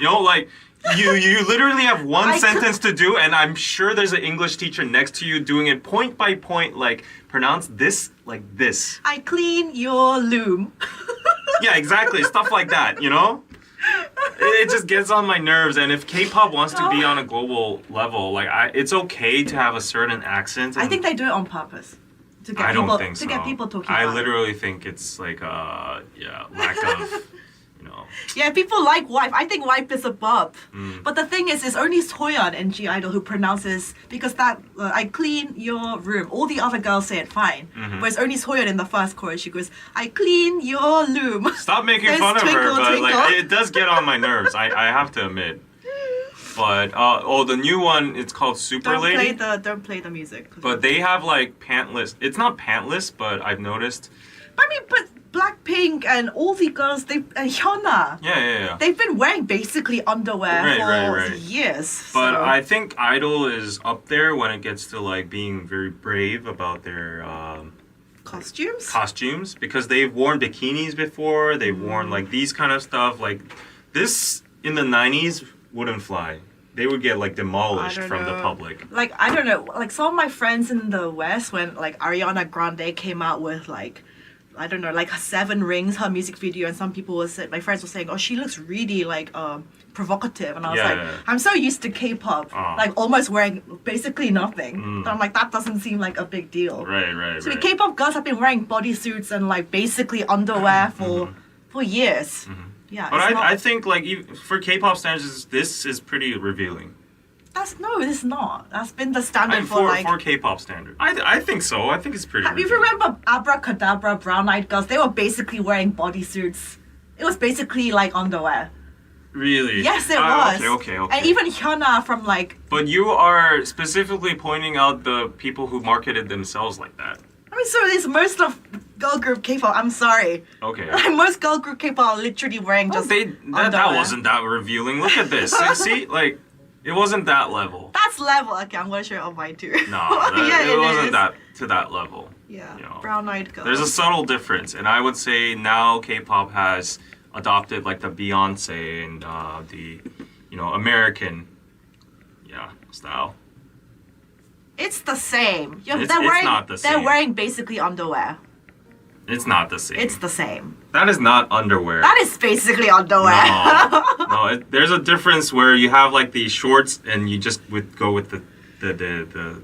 You know, like you literally have one sentence to do, and I'm sure there's an English teacher next to you doing it point by point, like pronounce this like this. I clean your loom. Yeah, exactly, stuff like that. You know. it just gets on my nerves. And if K-pop wants to be on a global level, like it's okay to have a certain accent. I think they do it on purpose. To get people, to get people talking about it. literally think it's like lack of, you know. Yeah, people like wife. I think wife is above. But the thing is, it's only Soyeon in G Idol who pronounces, because that I clean your room. All the other girls say it fine. Whereas only Soyeon in the first chorus, she goes, I clean your room. Stop making fun of her, but like it does get on my nerves. I have to admit. But the new one, it's called Super Lady. Don't play the music. But they have like pantless. It's not pantless, but I've noticed. I mean, but Blackpink and all the girls, and Hyuna. Yeah. They've been wearing basically underwear for years. But I think Idol is up there when it gets to like being very brave about their costumes, because they've worn bikinis before. They've worn like these kind of stuff. Like this in the 90s wouldn't fly. They would get like demolished from the public. Like, I don't know, like some of my friends in the West, when like Ariana Grande came out with like, I don't know, like 7 Rings, her music video, and some people were saying, my friends were saying, oh, she looks really like provocative, and I was I'm so used to K-pop, like almost wearing basically nothing. So I'm like, that doesn't seem like a big deal. Right. So K-pop girls have been wearing bodysuits and like basically underwear for years. Yeah, but I think like for K-pop standards, this is pretty revealing. It's not. That's been the standard for like K-pop standard. I think so. I think it's pretty. If you remember Abracadabra, Brown Eyed Girls, they were basically wearing bodysuits. It was basically like underwear. Really? Yes, it was. Okay. And even Hyuna from like. But you are specifically pointing out the people who marketed themselves like that. I mean, so is most of girl group K-pop. I'm sorry. Okay. Like most girl group K-pop are literally wearing just underwear. That wasn't that revealing. Look at this. See, like it wasn't that level. That's level. Okay, I'm gonna share it on mine too. No, it wasn't that to that level. Yeah. You know. Brown Eyed Girls. There's a subtle difference, and I would say now K-pop has adopted like the Beyonce and the American style. It's the same. It's not the same. They're wearing basically underwear. It's not the same. It's the same. That is not underwear. That is basically underwear. No, there's a difference where you have like the shorts and you just go with the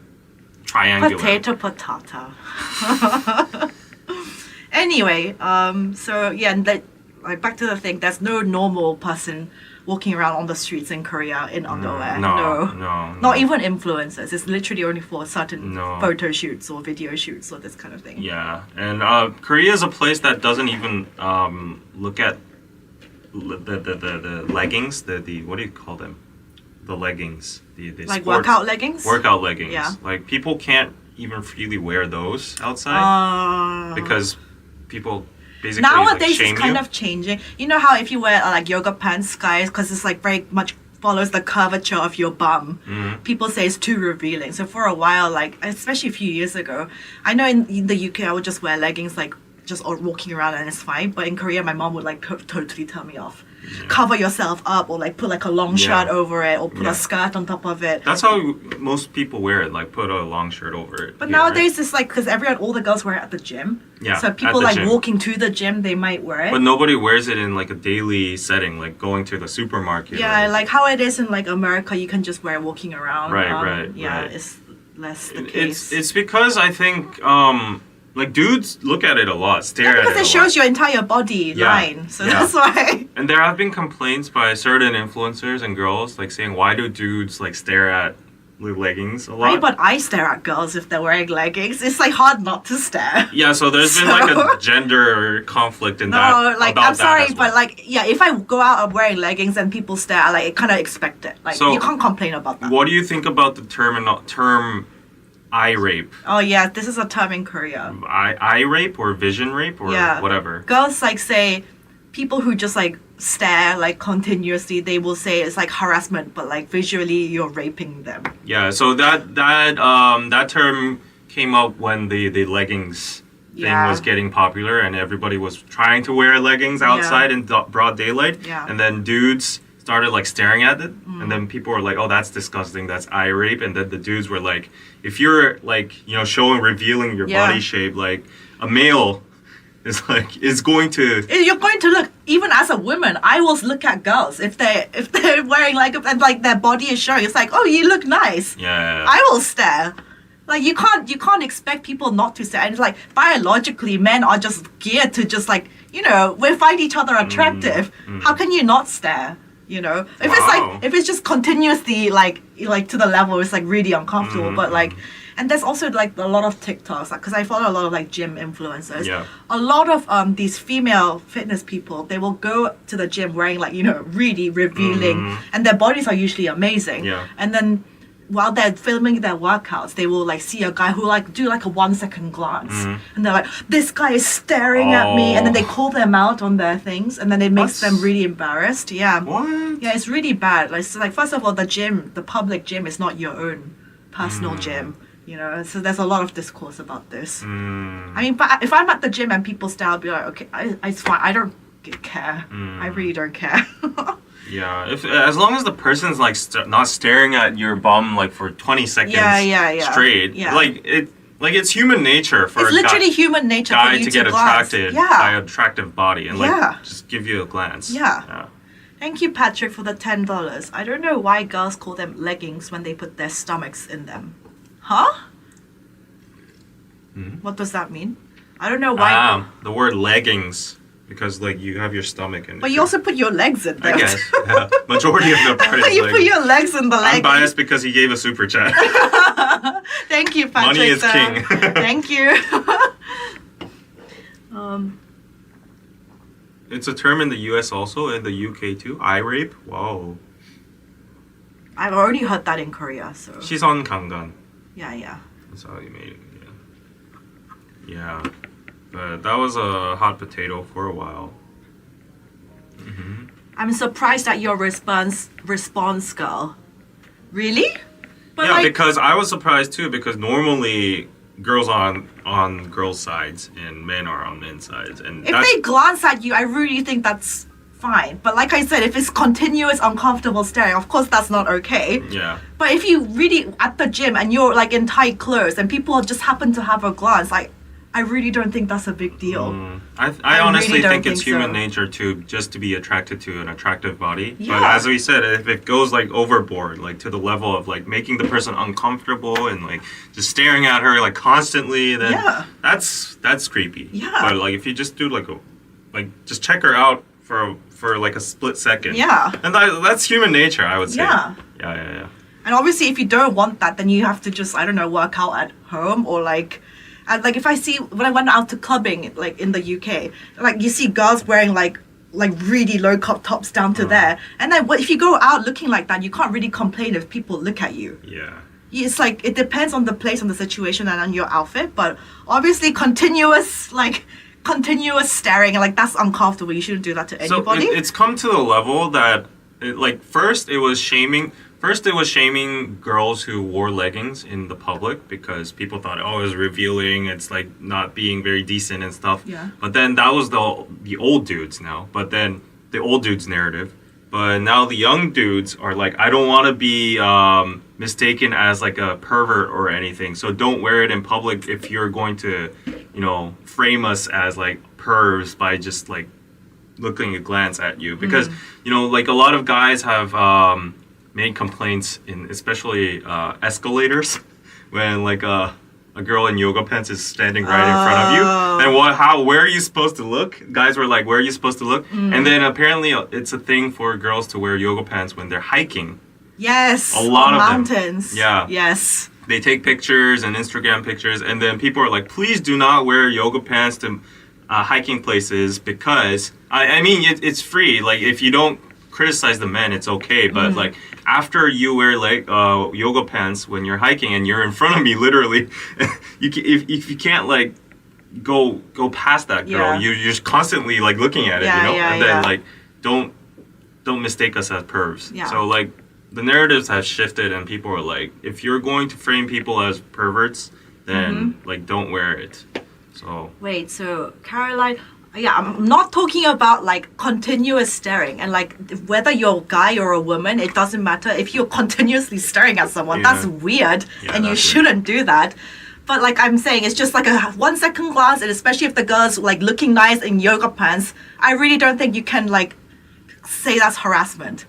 triangular. Potato. Anyway, so yeah, like back to the thing. There's no normal person walking around on the streets in Korea in underwear. No. Not even influencers. It's literally only for certain photo shoots or video shoots or this kind of thing. Yeah, and Korea is a place that doesn't even look at the leggings. The what do you call them? The leggings. The like workout leggings. Workout leggings. Yeah. Like people can't even freely wear those outside because people. Basically, nowadays it's kind of changing. You know how if you wear like yoga pants, guys, because it's like very much follows the curvature of your bum. People say it's too revealing. So for a while, like especially a few years ago, I know in the UK I would just wear leggings like just walking around and it's fine. But in Korea, my mom would like totally tell me off. Cover yourself up or like put like a long shirt over it or put a skirt on top of it. That's how most people wear it, like put a long shirt over it. But nowadays it's like because all the girls wear it at the gym. Yeah. So people like walking to the gym, they might wear it. But nobody wears it in like a daily setting, like going to the supermarket. Yeah, like how it is in like America, you can just wear it walking around. Right. Yeah, it's less the case. It's because I think like dudes look at it a lot, stare at it. Because it shows your entire body line, so that's why. And there have been complaints by certain influencers and girls, like saying, "Why do dudes like stare at leggings a lot?" Right, but I stare at girls if they're wearing leggings. It's like hard not to stare. Yeah, so there's been like a gender conflict in that. No, like I'm sorry, but like if I go out and wearing leggings and people stare, I like kind of expect it. Like you can't complain about that. What do you think about the term eye rape? Oh yeah, this is a term in Korea. Eye rape or vision rape or whatever. Girls like say people who just like stare like continuously, they will say it's like harassment, but like visually you're raping them. Yeah, so that term came up when the leggings thing was getting popular and everybody was trying to wear leggings outside in broad daylight. Yeah. And then dudes started like staring at it and then people were like, oh, that's disgusting, that's eye rape. And then the dudes were like, if you're like revealing your body shape, like a male is going to. You're going to look, even as a woman, I will look at girls if they're wearing like and like their body is showing. It's like, oh, you look nice. Yeah. I will stare. Like you can't expect people not to stare. And it's like biologically, men are just geared to just like, you know, we find each other attractive. How can you not stare? You know, if it's just continuously like to the level, it's like really uncomfortable. But like. And there's also like a lot of TikToks, because I follow a lot of like gym influencers. Yeah. A lot of these female fitness people, they will go to the gym wearing like, you know, really revealing, and their bodies are usually amazing. Yeah. And then while they're filming their workouts, they will like see a guy who like do like a 1 second glance, and they're like, this guy is staring at me, and then they call them out on their things, and then it makes them really embarrassed. Yeah. What? Yeah, it's really bad. Like, so, like first of all, the public gym is not your own personal gym. You know, so there's a lot of discourse about this. I mean, but if I'm at the gym and people stare, I'll be like, okay, it's fine. I don't care. I really don't care. Yeah, as long as the person's like not staring at your bum like for 20 seconds straight, like it's human nature for it's literally human nature guy for you to get glance. attracted by an attractive body and like just give you a glance. Yeah. Thank you, Patrick, for the $10. I don't know why girls call them leggings when they put their stomachs in them. Huh? What does that mean? I don't know why. The word leggings, because like you have your stomach in it. But you also put your legs in there. I guess. Yeah. Majority of the part is you put your legs in the leggings. I'm biased because he gave a super chat. Thank you, Patrick. Money is king. Thank you. It's a term in the US also, in the UK too. Eye rape. Wow. I've already heard that in Korea, so. 시선 강간. Yeah. That's how you made it. Yeah. But that was a hot potato for a while. I'm surprised at your response, girl. Really? But yeah, because I was surprised too, because normally girls are on girls' sides and men are on men's sides. And if they glance at you, I really think that's fine. But like I said, if it's continuous uncomfortable staring, of course that's not okay. Yeah. But if you really at the gym and you're like in tight clothes and people just happen to have a glance, like I really don't think that's a big deal. I honestly really think it's human so. nature just to be attracted to an attractive body. Yeah. But as we said, if it goes like overboard, like to the level of like making the person uncomfortable and like just staring at her like constantly, then that's creepy. Yeah. But like if you just do just check her out for like a split second. Yeah. And that's human nature, I would say. Yeah. Yeah. And obviously if you don't want that, then you have to just, I don't know, work out at home or like. And like if I see when I went out to clubbing like in the UK, like you see girls wearing like really low cut tops down to there, and then if you go out looking like that, you can't really complain if people look at you. Yeah. It's like it depends on the place, on the situation, and on your outfit. But obviously, continuous staring and like that's uncomfortable. You shouldn't do that to anybody. So it's come to the level that first it was shaming girls who wore leggings in the public because people thought, oh, it was revealing, it's like not being very decent and stuff. Yeah. But then that was the old dudes now. But then the old dudes narrative. But now the young dudes are like, I don't want to be mistaken as like a pervert or anything. So don't wear it in public if you're going to, frame us as like pervs by just like looking a glance at you. Because, like a lot of guys have made complaints in especially escalators when like a girl in yoga pants is standing right in front of you. And where are you supposed to look? Guys were like, where are you supposed to look? And then apparently it's a thing for girls to wear yoga pants when they're hiking. Yes. A lot of mountains. Them. Yeah. Yes. They take pictures and Instagram pictures, and then people are like, please do not wear yoga pants to hiking places because I mean it's free. Like if you don't criticize the men, it's okay, but like after you wear like yoga pants when you're hiking and you're in front of me literally, if you can't like go past that girl, you're just constantly like looking at it, and then like don't mistake us as pervs. So like the narratives have shifted and people are like, if you're going to frame people as perverts, then like don't wear it. So wait, so Caroline, I'm not talking about like continuous staring and like whether you're a guy or a woman, it doesn't matter. If you're continuously staring at someone, that's weird and you shouldn't do that. But like I'm saying, it's just like a 1 second glance, and especially if the girl's like looking nice in yoga pants, I really don't think you can like say that's harassment.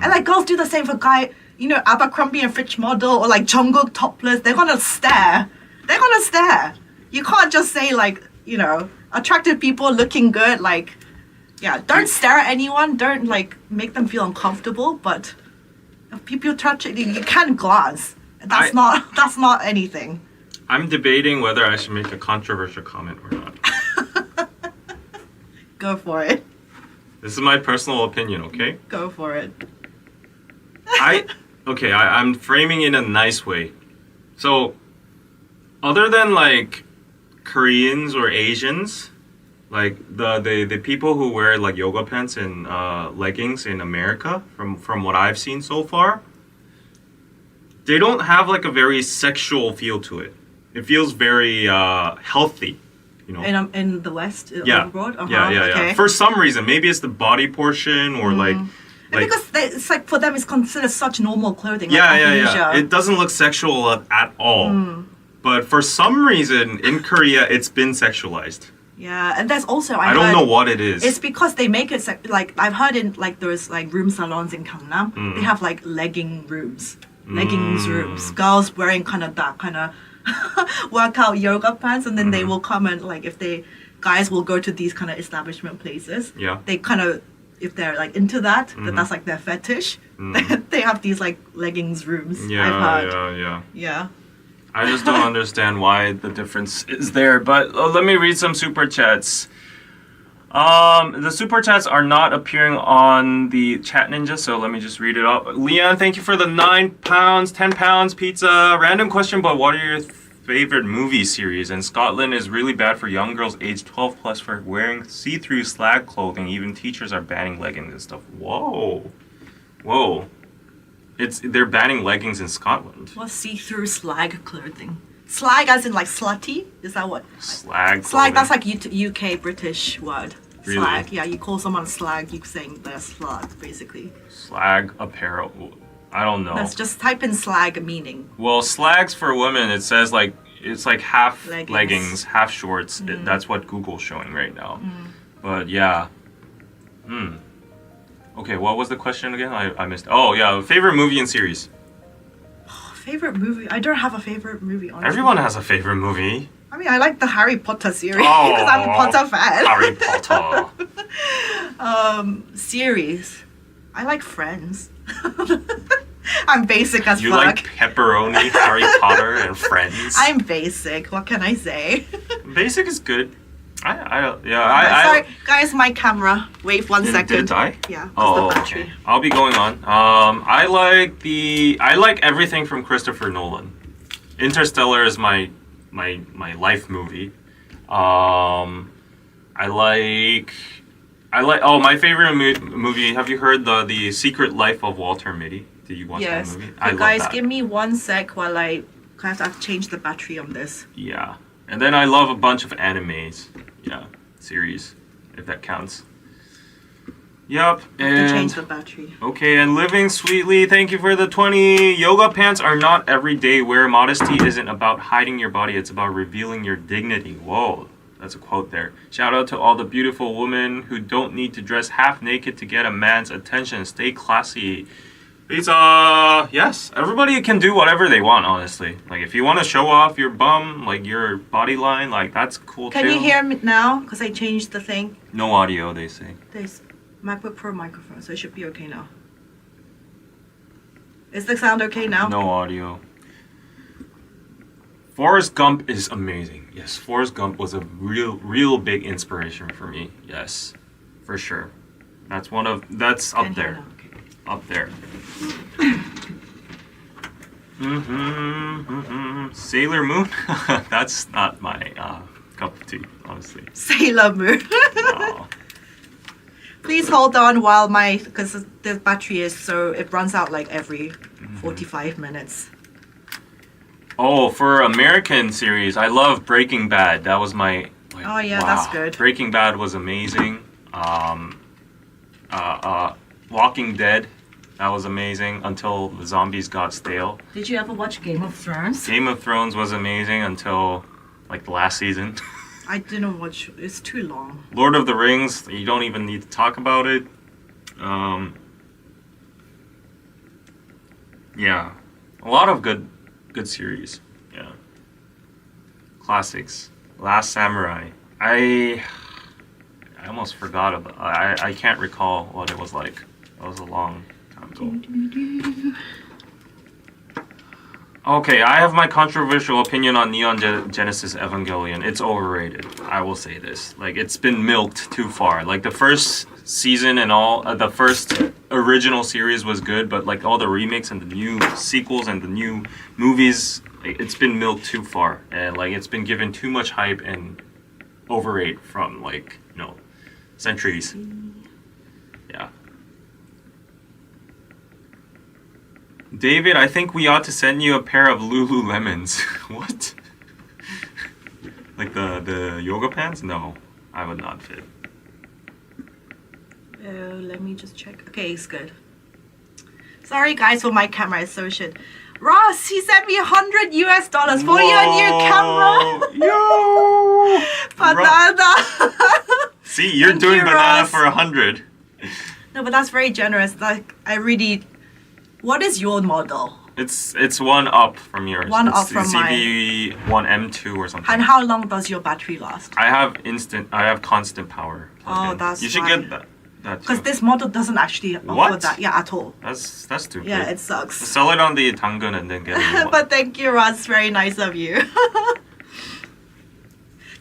And like girls do the same for guy, you know, Abercrombie and Fitch model or like Jungkook topless. They're gonna stare. They're gonna stare. You can't just say like, you know, attractive people looking good. Like, yeah, don't stare at anyone. Don't like make them feel uncomfortable. But if people touch it, you can glance. That's not anything. I'm debating whether I should make a controversial comment or not. Go for it. This is my personal opinion, okay? Go for it. I'm framing it in a nice way. So, other than like Koreans or Asians, like the people who wear like yoga pants and leggings in America, from what I've seen so far, they don't have like a very sexual feel to it. It feels very healthy, you know. In the West, yeah, abroad. yeah. Okay. For some reason, maybe it's the body portion or like because it's like for them, it's considered such normal clothing. Yeah. It doesn't look sexual at all. But for some reason, in Korea, it's been sexualized. Yeah, and there's also I don't know what it is. It's because they make it like I've heard in like those like room salons in Gangnam, they have like leggings rooms, girls wearing kind of that kind of workout yoga pants, and then they will come and like if guys will go to these kind of establishment places. Yeah. They kind of if they're like into that, that's like their fetish. They have these like leggings rooms. Yeah, I've heard. Yeah. I just don't understand why the difference is there. But let me read some super chats. The super chats are not appearing on the chat ninja, so let me just read it up. Leon, thank you for the £9, £10 pizza. Random question, but what are your favorite movie series? And Scotland is really bad for young girls aged 12 plus for wearing see-through slag clothing. Even teachers are banning leggings and stuff. Whoa. They're banning leggings in Scotland. What's see-through slag clothing? Slag as in like slutty? Is that what? Slag. Slag, that's like UK British word. Really? Slag. Yeah, you call someone slag, you're saying they're slut, basically. Slag apparel. I don't know. That's just type in slag meaning. Well, slags for women, it says like it's like half leggings half shorts. That's what Google's showing right now. But yeah. Okay, what was the question again? I missed. Oh yeah, favorite movie and series. Favorite movie? I don't have a favorite movie, honestly. Everyone has a favorite movie. I mean, I like the Harry Potter series because I'm a Potter fan. Harry Potter. Series. I like Friends. I'm basic as fuck. You like pepperoni, Harry Potter, and Friends. I'm basic. What can I say? Basic is good. Sorry, guys, my camera. Wait 1 second. Did it die? Yeah, Oh, the battery. okay. I'll be going on. I like everything from Christopher Nolan. Interstellar is my life movie. I like. Oh, my favorite movie. Have you heard the Secret Life of Walter Mitty? Did you watch that movie? I love guys, that. Give me 1 sec while I have to change the battery on this. Yeah, and then I love a bunch of animes. Yeah, series, if that counts. Yep. I have to change the battery. Okay, and Living Sweetly, thank you for the 20. Yoga pants are not everyday wear. Modesty isn't about hiding your body, it's about revealing your dignity. Whoa, that's a quote there. Shout out to all the beautiful women who don't need to dress half naked to get a man's attention. Stay classy. Pizza! Yes, everybody can do whatever they want, honestly. Like, if you want to show off your bum, like your body line, like, that's cool too. Can you hear me now? Because I changed the thing. No audio, they say. There's MacBook Pro microphone, so it should be okay now. Is the sound okay now? No audio. Forrest Gump is amazing. Yes, Forrest Gump was a real big inspiration for me. Yes, for sure. That's up there. Up there. Sailor Moon? That's not my cup of tea, honestly. Sailor Moon. No. Please hold on while because the battery it runs out like every 45 minutes. Oh, for American series, I love Breaking Bad. That was my oh yeah, wow. That's good. Breaking Bad was amazing. Walking Dead, That was amazing until the zombies got stale. Did you ever watch Game of Thrones? Game of Thrones was amazing until like the last season. I didn't watch. It's too long. Lord of the Rings, you don't even need to talk about it. Yeah, a lot of good series. Yeah, classics. Last Samurai. I almost forgot about. I can't recall what it was like. That was a long time ago. Okay, I have my controversial opinion on Neon Genesis Evangelion. It's overrated. I will say this. Like, it's been milked too far. Like, the first season and all, the first original series was good, but like all the remakes and the new sequels and the new movies, like, it's been milked too far. And like, it's been given too much hype and overrated from like, centuries. Yeah. David, I think we ought to send you a pair of Lululemons. What? Like the yoga pants? No, I would not fit. Let me just check. Okay, it's good. Sorry guys for my camera, it's so shit. Ross, he sent me $100 for your new camera. Yo! Banana. See, you're Thank doing you, banana Ross. for 100. No, but that's very generous. Like, I really... What is your model? It's one up from yours. One it's up from mine. ZV1M2 or something. And how long does your battery last? I have constant power. Oh, that's You should why. get that. Because Too. this model doesn't actually offer What? that. Yeah, at all. That's stupid. Yeah, it sucks. Sell it on the Tangu and then get a new one. But thank you, Ross. Very nice of you.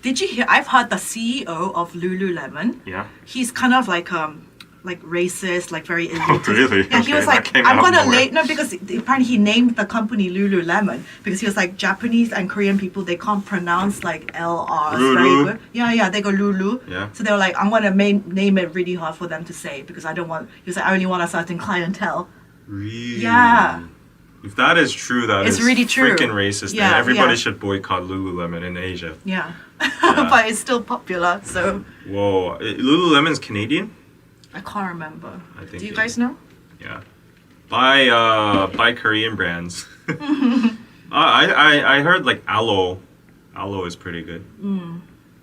Did you hear? I've heard the CEO of Lululemon. Yeah. He's kind of like racist, like very elitist. Really? Yeah, he Okay, was that like, came I'm out of gonna nowhere. no, because apparently he named the company Lululemon because he was like, Japanese and Korean people, they can't pronounce like LRs very Lulu. good. Yeah, they go Lulu. Yeah. So they were like, I'm gonna name it really hard for them to say because I don't want. He was like, I only want a certain clientele. Really? Yeah. If that is true, that It's is really true. freaking racist. Yeah, and everybody yeah. should boycott Lululemon in Asia. Yeah. But it's still popular, so Whoa, Lululemon's Canadian? I can't remember. I think Do you it- guys know? Yeah. Buy Korean brands. I heard like Aloe is pretty good.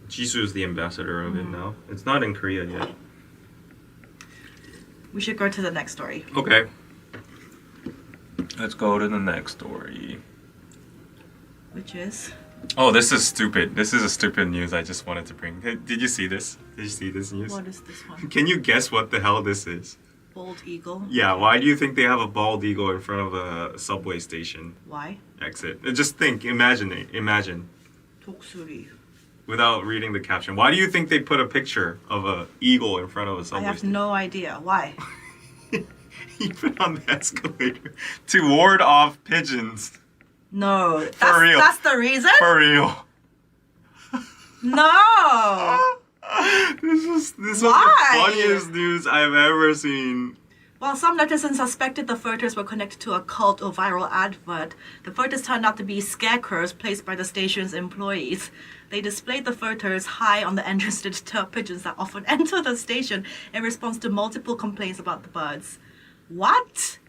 Jisoo is the ambassador of it now. It's not in Korea yet. We should go to the next story. Okay. Let's go to the next story. Which is Oh, this is stupid. This is a stupid news I just wanted to bring. Did you see this? Did you see this news? what is this one? Can you guess what the hell this is? Bald eagle. Yeah, why do you think they have a bald eagle in front of a subway station Why? exit? Just think, imagine, 독수리. without reading the caption. Why do you think they put a picture of a eagle in front of a I subway have station? no idea. Why? Even on the escalator to ward off pigeons. No. real. That's the reason? For real. No. This was Why? the funniest news I've ever seen. Well, some netizens suspected the photos were connected to a cult or viral advert. The photos turned out to be scarecrows placed by the station's employees. They displayed the photos high on the entrance to deter pigeons that often enter the station in response to multiple complaints about the birds. What?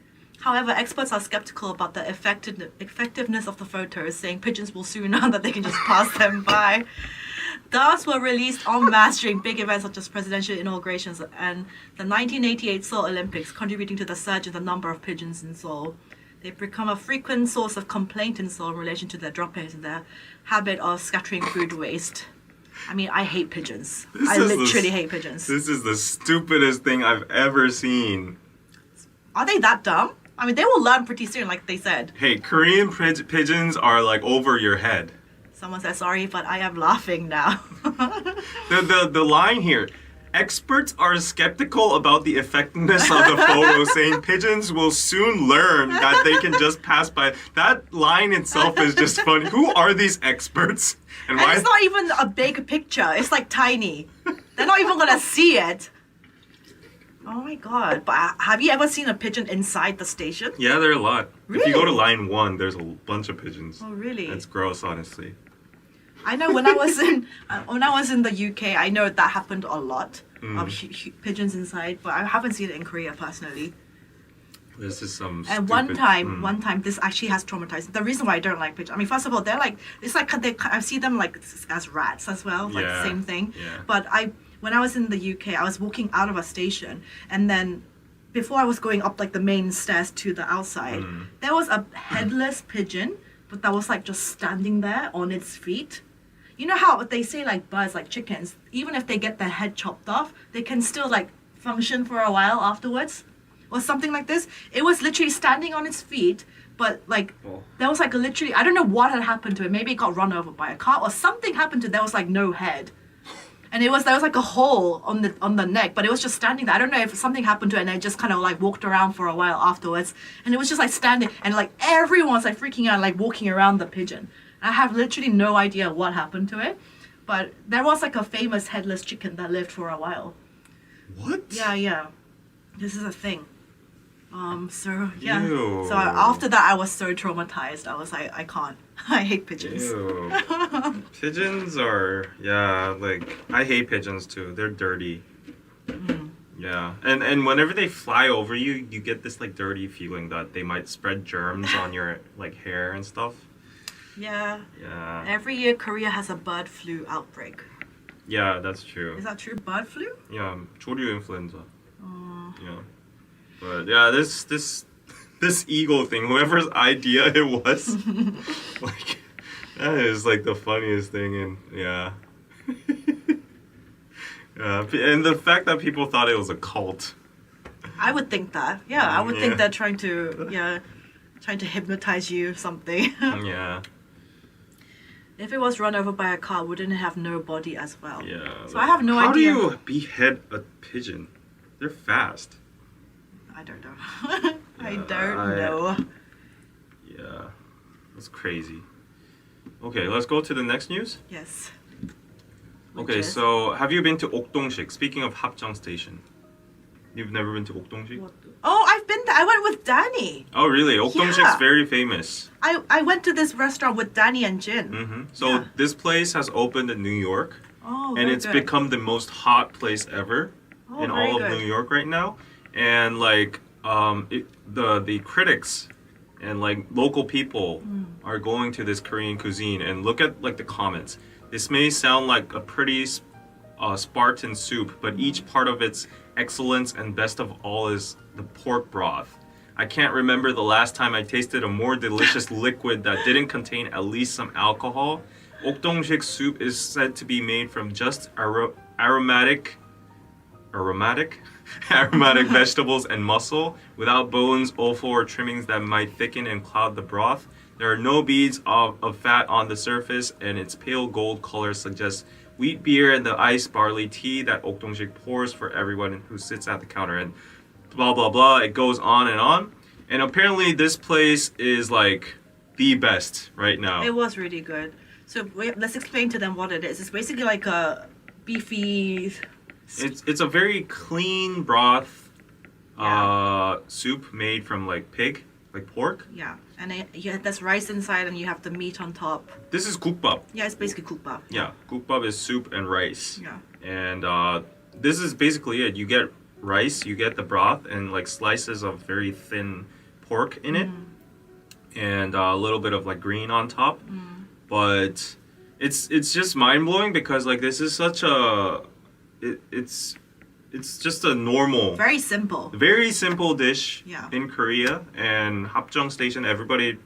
However, experts are skeptical about the effectiveness of the photos, saying pigeons will soon know that they can just pass them by. Doves were released en masse during big events such as presidential inaugurations and the 1988 Seoul Olympics, contributing to the surge in the number of pigeons in Seoul. They've become a frequent source of complaint in Seoul in relation to their droppings and their habit of scattering food waste. I mean, I hate pigeons. I literally hate pigeons. This is the stupidest thing I've ever seen. Are they that dumb? I mean, they will learn pretty soon, like they said. Hey, Korean pigeons are like over your head. Someone said, sorry, but I am laughing now. The line here, experts are skeptical about the effectiveness of the photo, saying pigeons will soon learn that they can just pass by. That line itself is just funny. Who are these experts? And And why? it's not even a big picture. It's like tiny. They're not even gonna see it. Oh my god. But have you ever seen a pigeon inside the station? Yeah, there are a lot. If you go to Really? line 1, there's a bunch of pigeons. Oh really? It's gross, honestly. I know when I was in the UK, I know that happened a lot. Pigeons inside, but I haven't seen it in Korea personally. This is some And stupid... one time, this actually has traumatized. The reason why I don't like pigeons, I mean, first of all, they're like, it's like I see them like as rats as well, like the same thing. Yeah. But when I was in the UK, I was walking out of a station, and then before I was going up like the main stairs to the outside, there was a headless pigeon, but that was like just standing there on its feet. You know how they say like birds, like chickens, even if they get their head chopped off, they can still like function for a while afterwards, or something like this. It was literally standing on its feet, but like there was like literally, I don't know what had happened to it. Maybe it got run over by a car or something happened to it. There was like no head, and there was like a hole on the neck, but it was just standing there. I don't know if something happened to it, and it just kind of like walked around for a while afterwards, and it was just like standing, and like everyone's like freaking out, like walking around the pigeon. I have literally no idea what happened to it, but there was like a famous headless chicken that lived for a while. What? Yeah. This is a thing. So yeah. Ew. So after that, I was so traumatized. I was like, I can't. I hate pigeons. Ew. Pigeons are, like, I hate pigeons too. They're dirty. Yeah. And whenever they fly over you, you get this like dirty feeling that they might spread germs on your like hair and stuff. Yeah. Yeah. Every year, Korea has a bird flu outbreak. Yeah, that's true. Is that true? Bird flu? Yeah, 조류 influenza. Yeah. But yeah, this eagle thing, whoever's idea it was, like, that is like the funniest thing, and yeah. Yeah, and the fact that people thought it was a cult. I would think that. Yeah, I would think they're trying to hypnotize you or something. Yeah. If it was run over by a car, wouldn't it have no body as well? Yeah. So I have no idea. How do you behead a pigeon? They're fast. I don't know. I don't know. Yeah. That's crazy. Okay, let's go to the next news. Yes. Okay, so have you been to 옥동식? Speaking of 합정 station. You've never been to 옥동식? Oh, I've been there. I went with Danny. Oh, really? 옥동식's very famous. I went to this restaurant with Danny and Jin. So this place has opened in New York. Oh, and it's become the most hot place ever in all of New York right now. And like the critics and like local people are going to this Korean cuisine, and look at like the comments. This may sound like a pretty Spartan soup, but each part of its excellence and best of all is the pork broth. I can't remember the last time I tasted a more delicious liquid that didn't contain at least some alcohol. 옥동식 soup is said to be made from just aromatic vegetables and muscle, without bones, offal, or trimmings that might thicken and cloud the broth. There are no beads of fat on the surface, and its pale gold color suggests wheat beer and the iced barley tea that 옥동식 pours for everyone who sits at the counter, and blah blah blah. It goes on. And apparently this place is like the best right now. It was really good. So let's explain to them what it is. It's basically like a beefy... It's a very clean broth soup made from like pig, like pork. Yeah, and there's rice inside, and you have the meat on top. This is 국밥. Yeah, it's basically 국밥. Yeah, 국밥 is soup and rice. Yeah. And this is basically it. You get rice, you get the broth, and like slices of very thin pork in it, and a little bit of like green on top. But it's just mind blowing because like this is such a it's just a normal, very simple dish in Korea. And 합정 station, everybody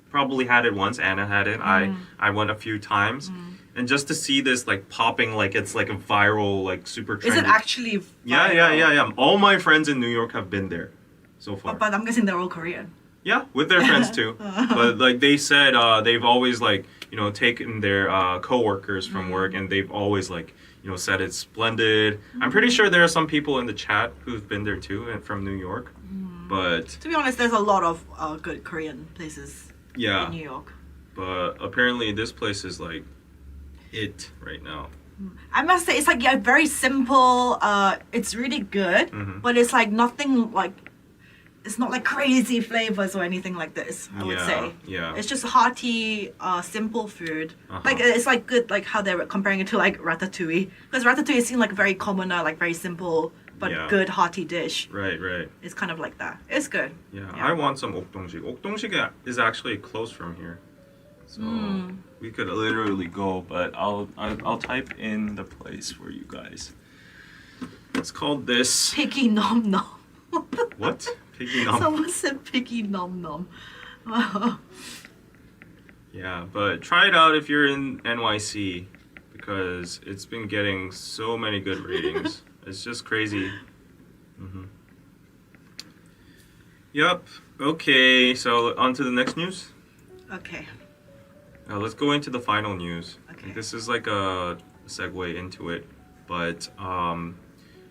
probably had it once. Anna had it. I went a few times. And just to see this like popping, like it's like a viral, like super trendy. Is it actually viral? Yeah. All my friends in New York have been there so far. But I'm guessing they're all Korean. Yeah, with their friends too. But like they said, they've always like, you know, taken their co-workers from work, and they've always like, you know, said it's splendid. I'm pretty sure there are some people in the chat who've been there too, and from New York. But to be honest, there's a lot of good Korean places in New York. But apparently this place is like it right now. I must say, it's like very simple. It's really good, but it's like nothing like, it's not like crazy flavors or anything like this, I would say. Yeah. It's just hearty, simple food. Like it's like good, like how they're comparing it to like ratatouille, because ratatouille seems like very commoner, like very simple but Yeah. good hearty dish. Right. It's kind of like that. It's good. Yeah, Yeah. I want some 옥동식. 옥동식 is actually close from here, so we could literally go. But I'll type in the place for you guys. It's called this. Picky nom nom. What? Piggy nom. Someone said picky nom nom. Yeah, but try it out if you're in NYC because it's been getting so many good ratings. It's just crazy. Yep. Okay, so on to the next news. Okay. Now let's go into the final news. Okay. This is like a segue into it, but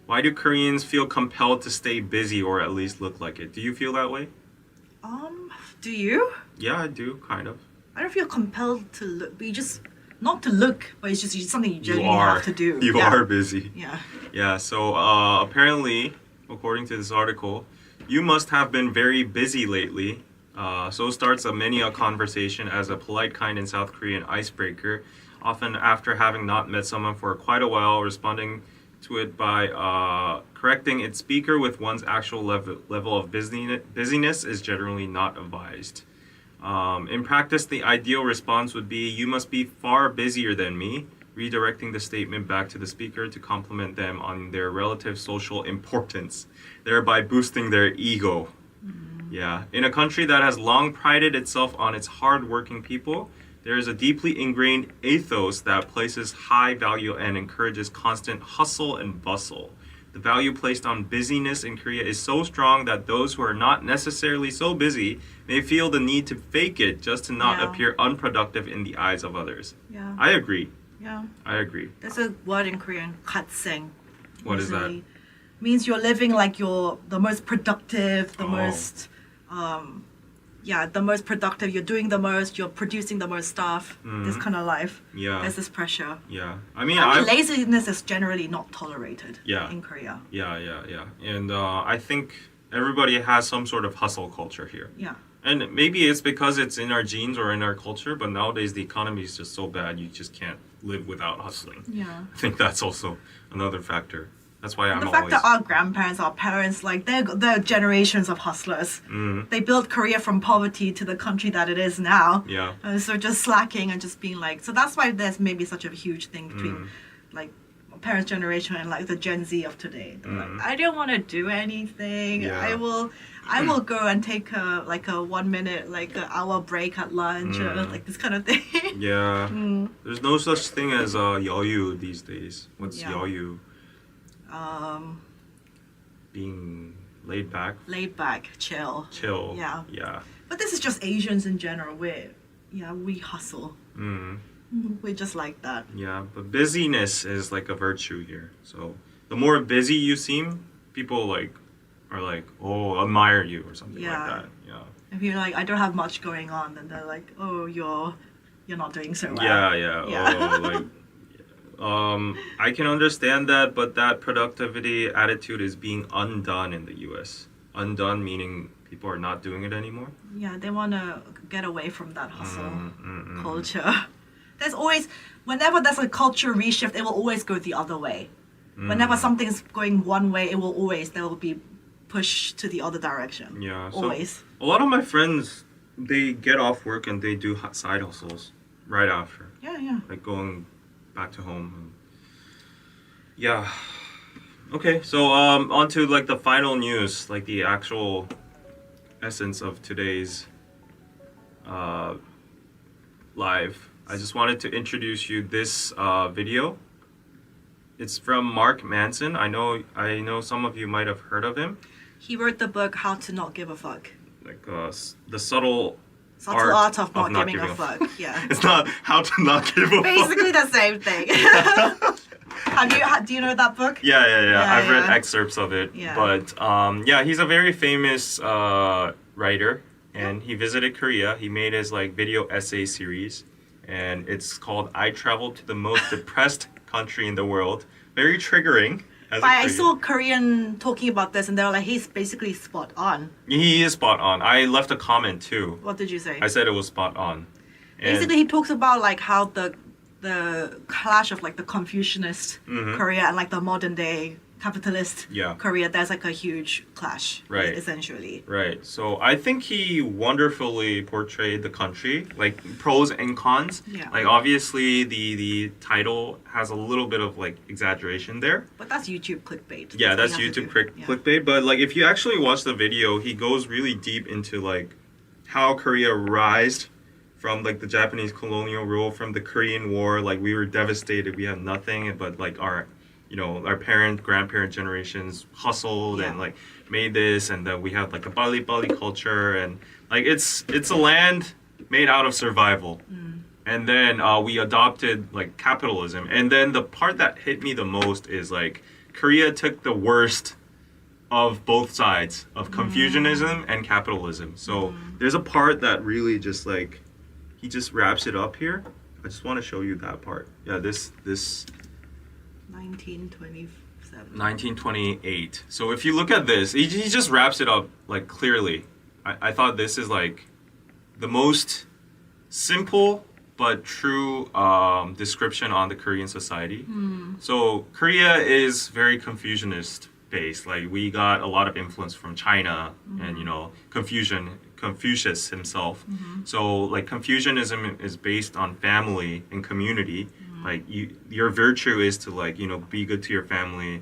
why do Koreans feel compelled to stay busy or at least look like it? Do you feel that way? Do you? Yeah, I do, kind of. I don't feel compelled to look, but you just, not to look, but it's just something you You genuinely are. have to do. You Yeah. are busy. Yeah. Yeah, so apparently, according to this article, you must have been very busy lately. So starts a many a conversation as a polite, kind, and South Korean icebreaker, often after having not met someone for quite a while, responding to it by correcting its speaker with one's actual level of busyness is generally not advised. In practice, the ideal response would be, "You must be far busier than me," redirecting the statement back to the speaker to compliment them on their relative social importance, thereby boosting their ego. Yeah. In a country that has long prided itself on its hard-working people, there is a deeply ingrained ethos that places high value and encourages constant hustle and bustle. The value placed on busyness in Korea is so strong that those who are not necessarily so busy may feel the need to fake it just to not Yeah. appear unproductive in the eyes of others. Yeah. I agree. Yeah. I agree. There's a word in Korean, katseng. What is that? Usually means you're living like you're the most productive, the Oh. most, the most productive. You're doing the most. You're producing the most stuff. This kind of life. Yeah. There's this pressure. Yeah. I mean, I mean, laziness is generally not tolerated. Yeah. In Korea. Yeah. And I think everybody has some sort of hustle culture here. Yeah. And maybe it's because it's in our genes or in our culture, but nowadays the economy is just so bad you just can't live without hustling. Yeah. I think that's also another factor. That's why I'm The fact always... that our grandparents, our parents, like they're generations of hustlers. They built Korea from poverty to the country that it is now. Yeah. So just slacking and just being like, so that's why there's maybe such a huge thing between like parents' generation and like the Gen Z of today. They're like, I don't want to do anything. Yeah. I will go and take a 1 minute, like an hour break at lunch, or like this kind of thing. Yeah. There's no such thing as 여유 these days. What's Yeah. 여유? Being laid back, chill. chill. Yeah. Yeah. But this is just Asians in general. We hustle. We're just like that. Yeah, but busyness is like a virtue here. So the more busy you seem, people are like, oh, admire you or something Yeah. like that. Yeah. If you're like, I don't have much going on, then they're like, oh, you're not doing so well. Yeah. Yeah. Oh, like, I can understand that, but that productivity attitude is being undone in the U.S. Undone meaning people are not doing it anymore. Yeah, they want to get away from that hustle culture. There's always, whenever there's a culture reshift, it will always go the other way. Whenever something's going one way, there will be push to the other direction. Yeah. So Always. a lot of my friends, they get off work and they do side hustles right after. Yeah. Like going back to home. Yeah. Okay, so on to like the final news, like the actual essence of today's live. I just wanted to introduce you this video. It's from Mark Manson. I know some of you might have heard of him. He wrote the book How to Not Give a Fuck. Like the subtle Art of not giving a fuck. Yeah. It's not how to not give a fuck. Basically the same thing. Do you know that book? Yeah. I've read yeah. excerpts of it. Yeah. But he's a very famous writer, and he visited Korea. He made his like video essay series, and it's called "I Traveled to the Most Depressed Country in the World." Very triggering. I saw Korean talking about this, and they were like, "He's basically spot on." He is spot on. I left a comment too. What did you say? I said it was spot on. And Basically, he talks about like how the clash of like the Confucianist Korea and like the modern day capitalist Yeah. Korea, there's like a huge clash, Right. essentially. Right. So I think he wonderfully portrayed the country, like pros and cons. Yeah. Like obviously the title has a little bit of like exaggeration there. But that's YouTube clickbait. Yeah, that's what you have to YouTube do. Yeah. clickbait. But like if you actually watch the video, he goes really deep into like how Korea rised from like the Japanese colonial rule, from the Korean War. Like we were devastated, we had nothing, but like our parent, grandparent generations hustled and like made this, and then we have like a Bali culture, and like it's a land made out of survival. And then we adopted like capitalism, and then the part that hit me the most is like Korea took the worst of both sides of Confucianism and capitalism. So there's a part that really just like he just wraps it up here. I just want to show you that part. Yeah, this 1927. 1928. So if you look at this, he just wraps it up like clearly. I thought this is like the most simple but true description on the Korean society. So Korea is very Confucianist based. Like we got a lot of influence from China and Confucius himself. So like Confucianism is based on family and community. Like your virtue is to like be good to your family,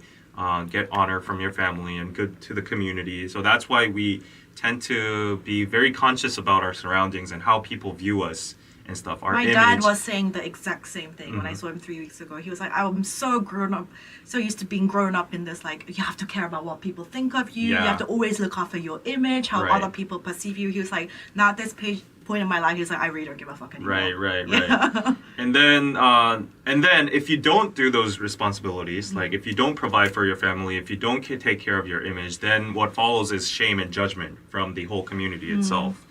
get honor from your family, and good to the community. So that's why we tend to be very conscious about our surroundings and how people view us and stuff. Our My image. dad was saying the exact same thing when I saw him 3 weeks ago. He was like, I'm so grown up, so used to being grown up in this, like, you have to care about what people think of you. Yeah. You have to always look after your image, how Right. other people perceive you. He was like, now at this point in my life, he was like, I really don't give a fuck anymore. Right. Yeah. And then if you don't do those responsibilities, like if you don't provide for your family, if you don't take care of your image, then what follows is shame and judgment from the whole community itself.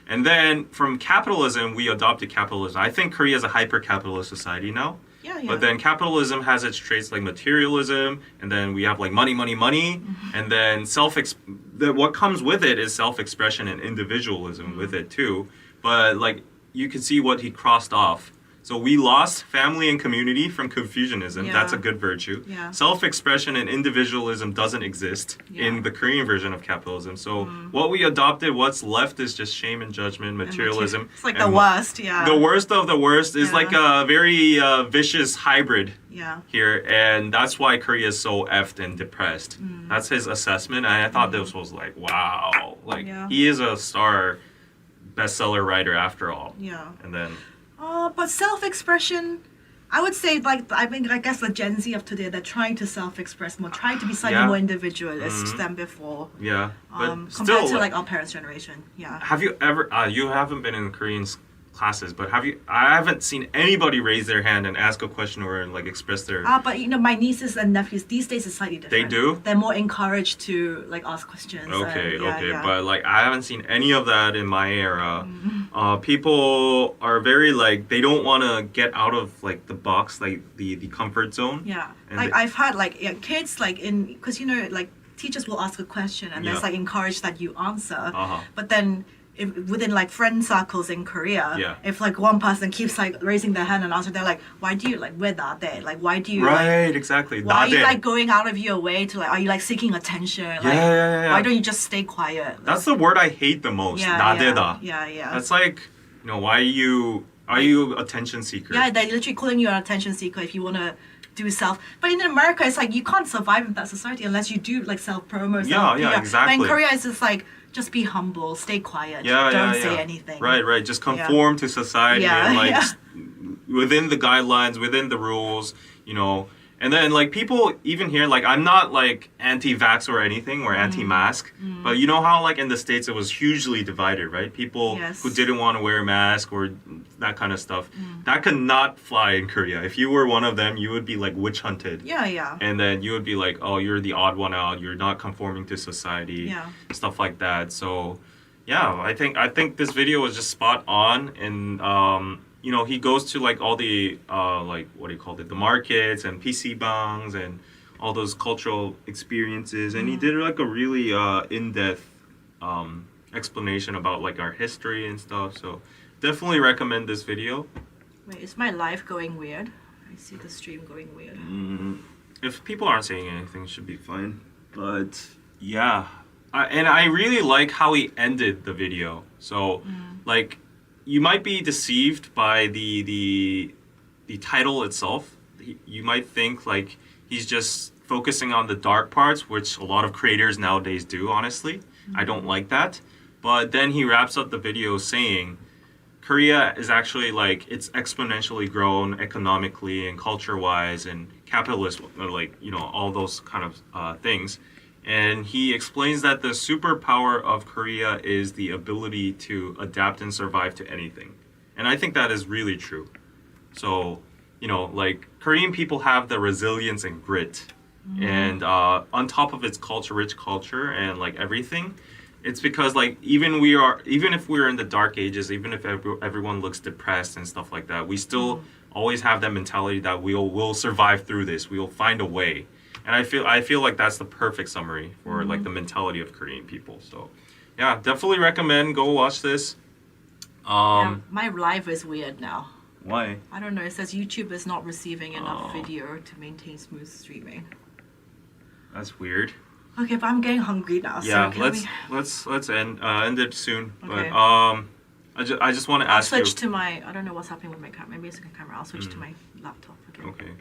And then from capitalism, we adopted capitalism. I think Korea is a hyper-capitalist society now. Yeah. But then capitalism has its traits like materialism, and then we have like money, and then what comes with it is self-expression and individualism with it too. But like you can see what he crossed off. So we lost family and community from Confucianism. Yeah. That's a good virtue. Yeah. Self-expression and individualism doesn't exist Yeah. in the Korean version of capitalism. So what we adopted, what's left is just shame and judgment, materialism. It's like and the worst, yeah. The worst of the worst is Yeah. like a very vicious hybrid Yeah. here, and that's why Korea is so effed and depressed. That's his assessment, and I thought this was like, wow, like Yeah. he is a star bestseller writer after all. Yeah. And then But self-expression, I would say, like, I guess the Gen Z of today, they're trying to self-express more, trying to be slightly Yeah. more individualist than before. yeah, but Compared still, to like our parents' generation. Yeah. have you ever? You haven't been in Korean classes, but have you? I haven't seen anybody raise their hand and ask a question or like express their. But my nieces and nephews these days is slightly different. They do? They're more encouraged to like ask questions. Okay, and, yeah. but like I haven't seen any of that in my era. People are very like they don't want to get out of like the box, like the comfort zone. Yeah, And like they- I've had like kids like because like teachers will ask a question and Yeah. there's like encouraged that you answer, Uh-huh. but then. Within like friend circles in Korea, Yeah. if like one person keeps like raising their hand and answer, they're like, "Why do you like we're not there? Like, why do you Right, exactly. Why are you Dade. like going out of your way to like? Are you like seeking attention? Like, Yeah. Why don't you just stay quiet? That's the word I hate the most. 나대다. Yeah. That's like, why are you attention seeker? Yeah, they're literally calling you an attention seeker if you want to do self. But in America, it's like you can't survive in that society unless you do like self promo. Yeah, exactly. But in Korea, it's just like just be humble, stay quiet, Yeah, don't yeah. say anything. Right. Just conform to society Yeah, and like yeah. within the guidelines, within the rules, And then like people even here, like I'm not like anti-vax or anything or anti-mask, but you know how like in the States it was hugely divided, right? People Yes. who didn't want to wear a mask or that kind of stuff. That could not fly in Korea. If you were one of them, you would be like witch hunted. Yeah. And then you would be like, oh, you're the odd one out. You're not conforming to society. Yeah. Stuff like that. So, yeah, I think this video was just spot on. And he goes to like all the like what do you call it, the markets and PC bangs and all those cultural experiences. And he did like a really in-depth explanation about like our history and stuff. So definitely recommend this video. Wait, is my live going weird? I see the stream going weird. if people aren't saying anything, it should be fine. But yeah, and I really like how he ended the video. So like, you might be deceived by the title itself. You might think like he's just focusing on the dark parts, which a lot of creators nowadays do, honestly. I don't like that. But then he wraps up the video saying Korea is actually like, it's exponentially grown economically and culture-wise and capitalist, like, you know, all those kind of things. And he explains that the superpower of Korea is the ability to adapt and survive to anything. And I think that is really true. So, you know, like, Korean people have the resilience and grit. And on top of its culture, rich culture and like everything, it's because like even if we're in the dark ages, even if everyone looks depressed and stuff like that, we still always have that mentality that we'll survive through this. We'll find a way. And I feel like that's the perfect summary for like the mentality of Korean people. So yeah, definitely recommend go watch this. Yeah, my life is weird now. Why? I don't know. It says YouTube is not receiving enough video to maintain smooth streaming. That's weird. Okay, but I'm getting hungry now. Yeah, so let's end it soon. Okay. But I just want to ask you. Switch to my. I don't know what's happening with my camera. Maybe it's a camera. I'll switch to my laptop. Okay. Okay.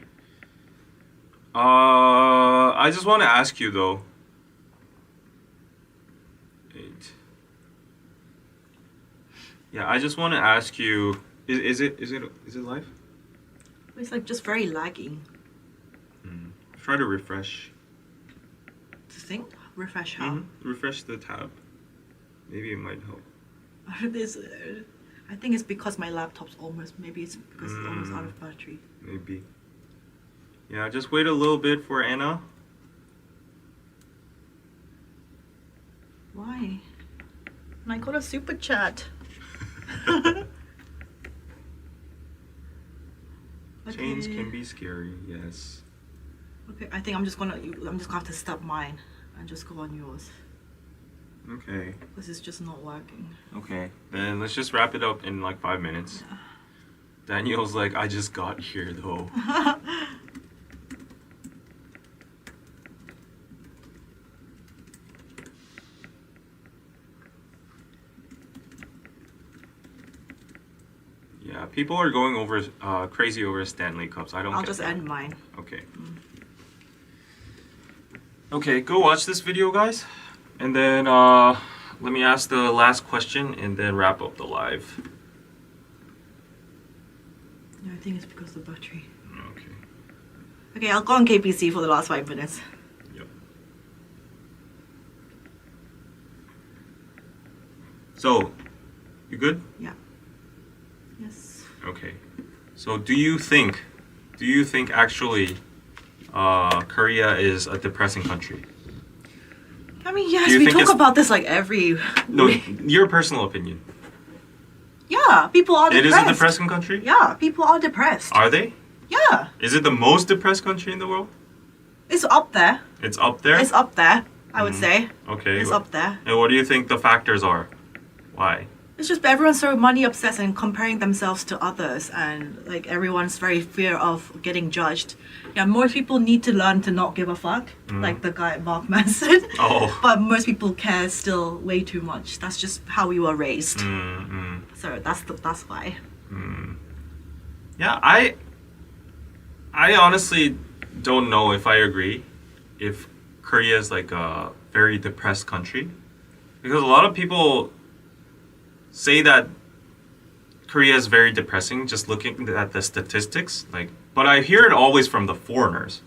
I just want to ask you though. 8. Yeah, I just want to ask you. Is it live? It's like just very laggy. Try to refresh. Think? Refresh how? Refresh the tab. Maybe it might help. I think it's because my laptop's almost. Maybe it's because it's almost out of battery. Maybe. Yeah, just wait a little bit for Anna. Why? And I got a super chat. Change can be scary. Yes. Okay, I think I'm just gonna have to stop mine and just go on yours. Okay. Because it's just not working. Okay, then let's just wrap it up in like 5 minutes. Yeah. Daniel's like, I just got here though. Yeah, people are going over crazy over Stanley Cups. I'll just end mine. Okay. Okay, go watch this video, guys. And then let me ask the last question and then wrap up the live. Yeah, I think it's because of the battery. Okay. Okay, I'll go on KPC for the last 5 minutes. Yep. So, you good? Yeah. Yes. Okay. So do you think actually Korea is a depressing country? I mean, yes, we talk about this like every No, week. your personal opinion. Yeah, people are depressed. It is a depressing country? Yeah, people are depressed. Are they? Yeah. Is it the most depressed country in the world? It's up there. It's up there? It's up there, I would say. Okay. It's up there. And what do you think the factors are? Why? It's just everyone's so money obsessed and comparing themselves to others, and like everyone's very fear of getting judged. Yeah, most people need to learn to not give a fuck, like the guy Mark Manson. Oh. But most people care still way too much. That's just how we were raised. So that's why. Yeah, I honestly don't know if I agree if Korea is like a very depressed country, because a lot of people say that Korea is very depressing just looking at the statistics, like, but I hear it always from the foreigners,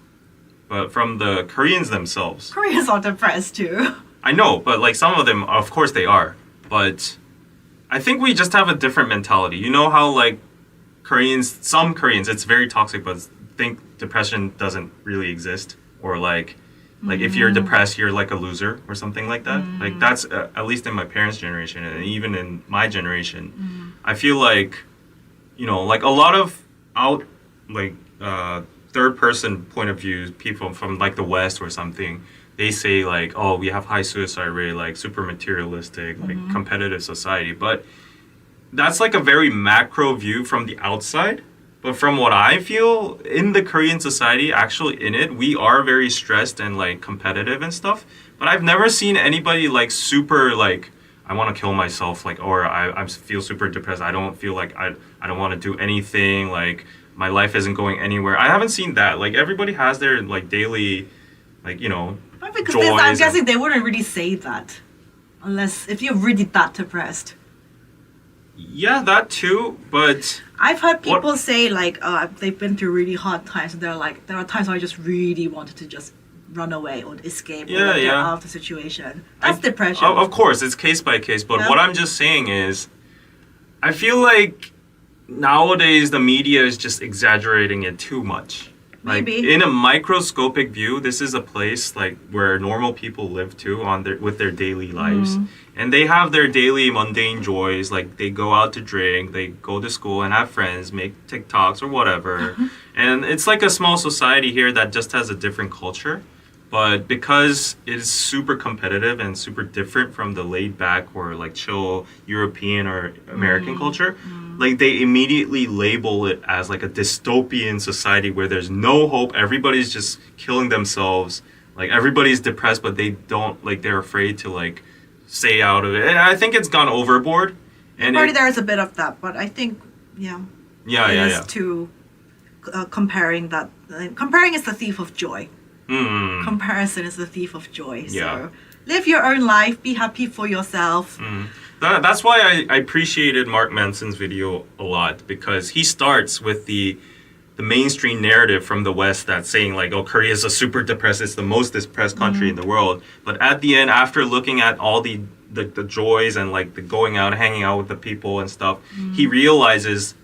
but from the Koreans themselves. Koreans are depressed too. I know, but like some of them, of course they are, but I think we just have a different mentality. You know how like some Koreans, it's very toxic, but think depression doesn't really exist, or like if you're depressed, you're like a loser or something like that. Like that's at least in my parents' generation and even in my generation. I feel like, you know, like a lot of third person point of view, people from like the West or something, they say like, oh, we have high suicide rate, like super materialistic, like competitive society. But that's like a very macro view from the outside. But from what I feel in the Korean society, actually in it, we are very stressed and like competitive and stuff. But I've never seen anybody like super like I want to kill myself like or I feel super depressed. I don't feel like I don't want to do anything. Like my life isn't going anywhere. I haven't seen that. Like everybody has their like daily like But because joys I'm guessing they wouldn't really say that unless if you're really that depressed. Yeah, that too, but I've heard people say like they've been through really hard times and they're like there are times where I just really wanted to just run away or escape or get out of the situation. That's depression. Of course, it's case by case, but what I'm just saying is I feel like nowadays the media is just exaggerating it too much. Like Maybe. in a microscopic view, this is a place like where normal people live too with their daily lives. And they have their daily mundane joys, like they go out to drink, they go to school and have friends, make TikToks or whatever. And it's like a small society here that just has a different culture. But because it's super competitive and super different from the laid back or like chill European or American culture, like they immediately label it as like a dystopian society where there's no hope. Everybody's just killing themselves. Like everybody's depressed, but they don't like they're afraid to like stay out of it. And I think it's gone overboard. And Already there is a bit of that, but I think it is to comparing that. Comparing is the thief of joy. Comparison is the thief of joy. So live your own life, be happy for yourself. That's why I appreciated Mark Manson's video a lot, because he starts with the mainstream narrative from the West that's saying like, oh, Korea is a super depressed, it's the most depressed country in the world. But at the end, after looking at all the joys and like the going out, hanging out with the people and stuff, he realizes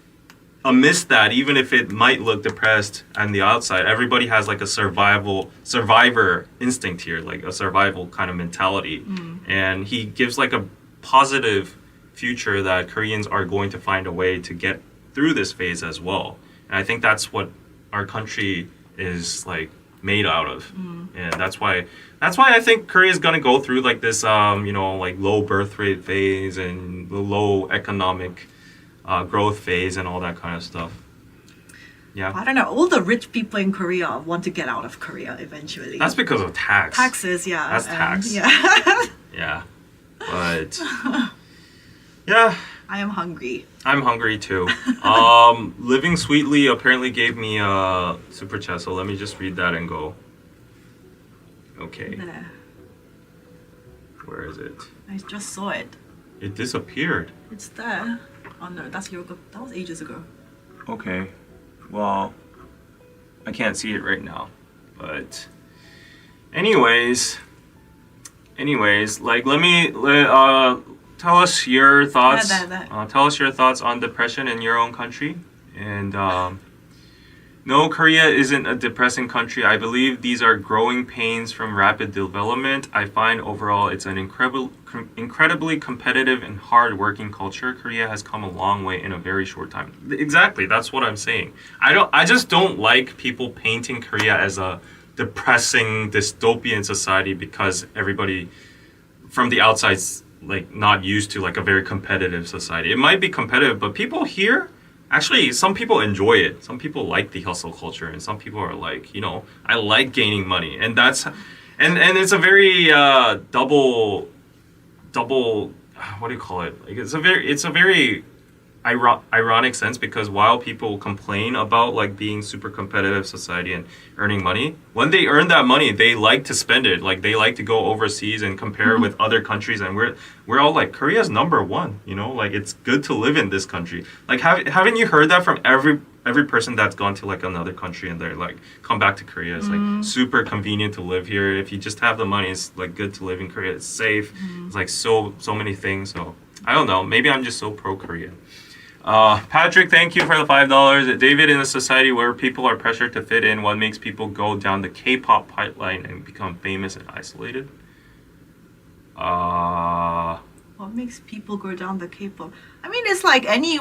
amidst that, even if it might look depressed on the outside, everybody has like a survivor instinct here, like a survival kind of mentality. And he gives like a positive future that Koreans are going to find a way to get through this phase as well. And I think that's what our country is like made out of. And that's why I think Korea is gonna go through like this like low birth rate phase and the low economic growth phase and all that kind of stuff. Yeah. I don't know. All the rich people in Korea want to get out of Korea eventually. That's because of tax. Taxes, yeah. That's tax. Yeah. Yeah. But yeah. I am hungry. I'm hungry too. Living Sweetly apparently gave me a super chat, so let me just read that and go. Okay. There. Where is it? I just saw it. It disappeared. It's there. Oh no, that was ages ago. Okay. Well, I can't see it right now. But anyways, like tell us your thoughts. Tell us your thoughts on depression in your own country. And no, Korea isn't a depressing country. I believe these are growing pains from rapid development. I find overall it's an incredibly competitive and hard-working culture. Korea has come a long way in a very short time. Exactly, that's what I'm saying. I just don't like people painting Korea as a depressing dystopian society because everybody from the outside's like not used to like a very competitive society. It might be competitive, but people here actually, some people enjoy it. Some people like the hustle culture, and some people are like, I like gaining money, and that's, and it's a very double. What do you call it? Like it's a very ironic sense, because while people complain about like being super competitive society and earning money, when they earn that money, they like to spend it. Like they like to go overseas and compare with other countries, and we're all like, Korea's number one. Like it's good to live in this country. Like haven't you heard that from every person that's gone to like another country and they're like, come back to Korea. It's like super convenient to live here. If you just have the money, it's like good to live in Korea. It's safe. It's like so many things. So I don't know. Maybe I'm just so pro Korea. Patrick, thank you for the $5. David, in a society where people are pressured to fit in, what makes people go down the K-pop pipeline and become famous and isolated? What makes people go down the K-pop? I mean, it's like any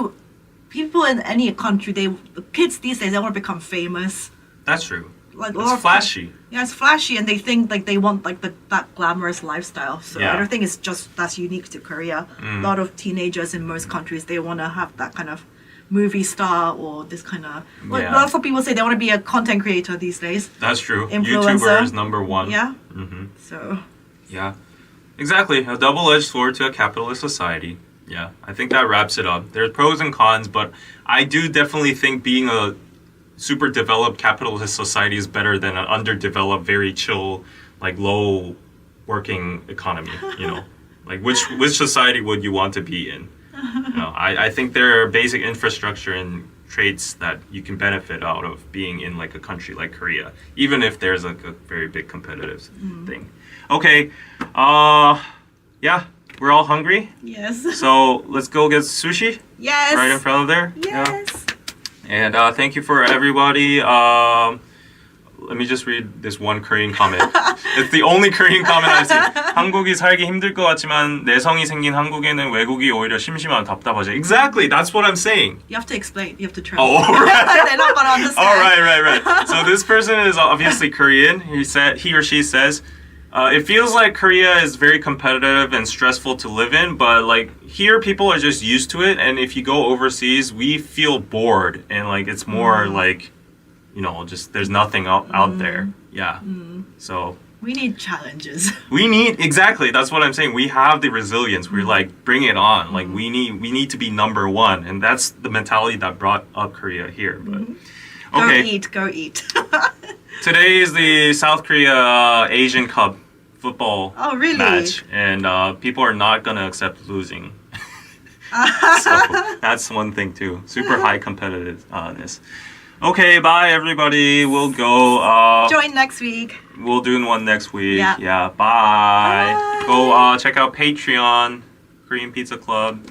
people in any country. The kids these days, they want to become famous. That's true. Like it's flashy. Yeah, it's flashy, and they think like they want like that glamorous lifestyle. So I don't think it's just that's unique to Korea. A lot of teenagers in most countries, they want to have that kind of movie star or this kind of. Well, Yeah. lots of people say they want to be a content creator these days. That's true. Influencer. YouTuber is number one. Yeah. Mm-hmm. So. Yeah. Exactly. A double-edged sword to a capitalist society. Yeah. I think that wraps it up. There's pros and cons, but I do definitely think being a super developed capitalist society is better than an underdeveloped, very chill, like low working economy, you know. Like which society would you want to be in? You know, I think there are basic infrastructure and traits that you can benefit out of being in like a country like Korea, even if there's like a very big competitive thing. Okay, yeah, we're all hungry, Yes. so let's go get sushi Yes. right in front of there. Yes. Yeah. And thank you for everybody. Let me just read this one Korean comment. It's the only Korean comment I've seen. 한국이 살기 힘들 것 같지만 내성이 생긴 한국에는 외국이 오히려 심심하고 답답하죠. Exactly, that's what I'm saying. You have to explain. You have to translate. Oh, right. They're not gonna understand. Oh, right. So this person is obviously Korean. He or she says, it feels like Korea is very competitive and stressful to live in, but like here people are just used to it. And if you go overseas, we feel bored and like it's more like, you know, just there's nothing out there. Yeah. So We need challenges. we need exactly. That's what I'm saying. We have the resilience. We're like, bring it on. Like we need to be number one, and that's the mentality that brought up Korea here. But okay, Go eat. today is the South Korea Asian Cup football Oh, really? match, and people are not gonna accept losing. So that's one thing too. Super high competitiveness. Okay, bye everybody. We'll go. Join next week. We'll do one next week. Yeah. Bye. Bye. Go check out Patreon, Korean Pizza Club.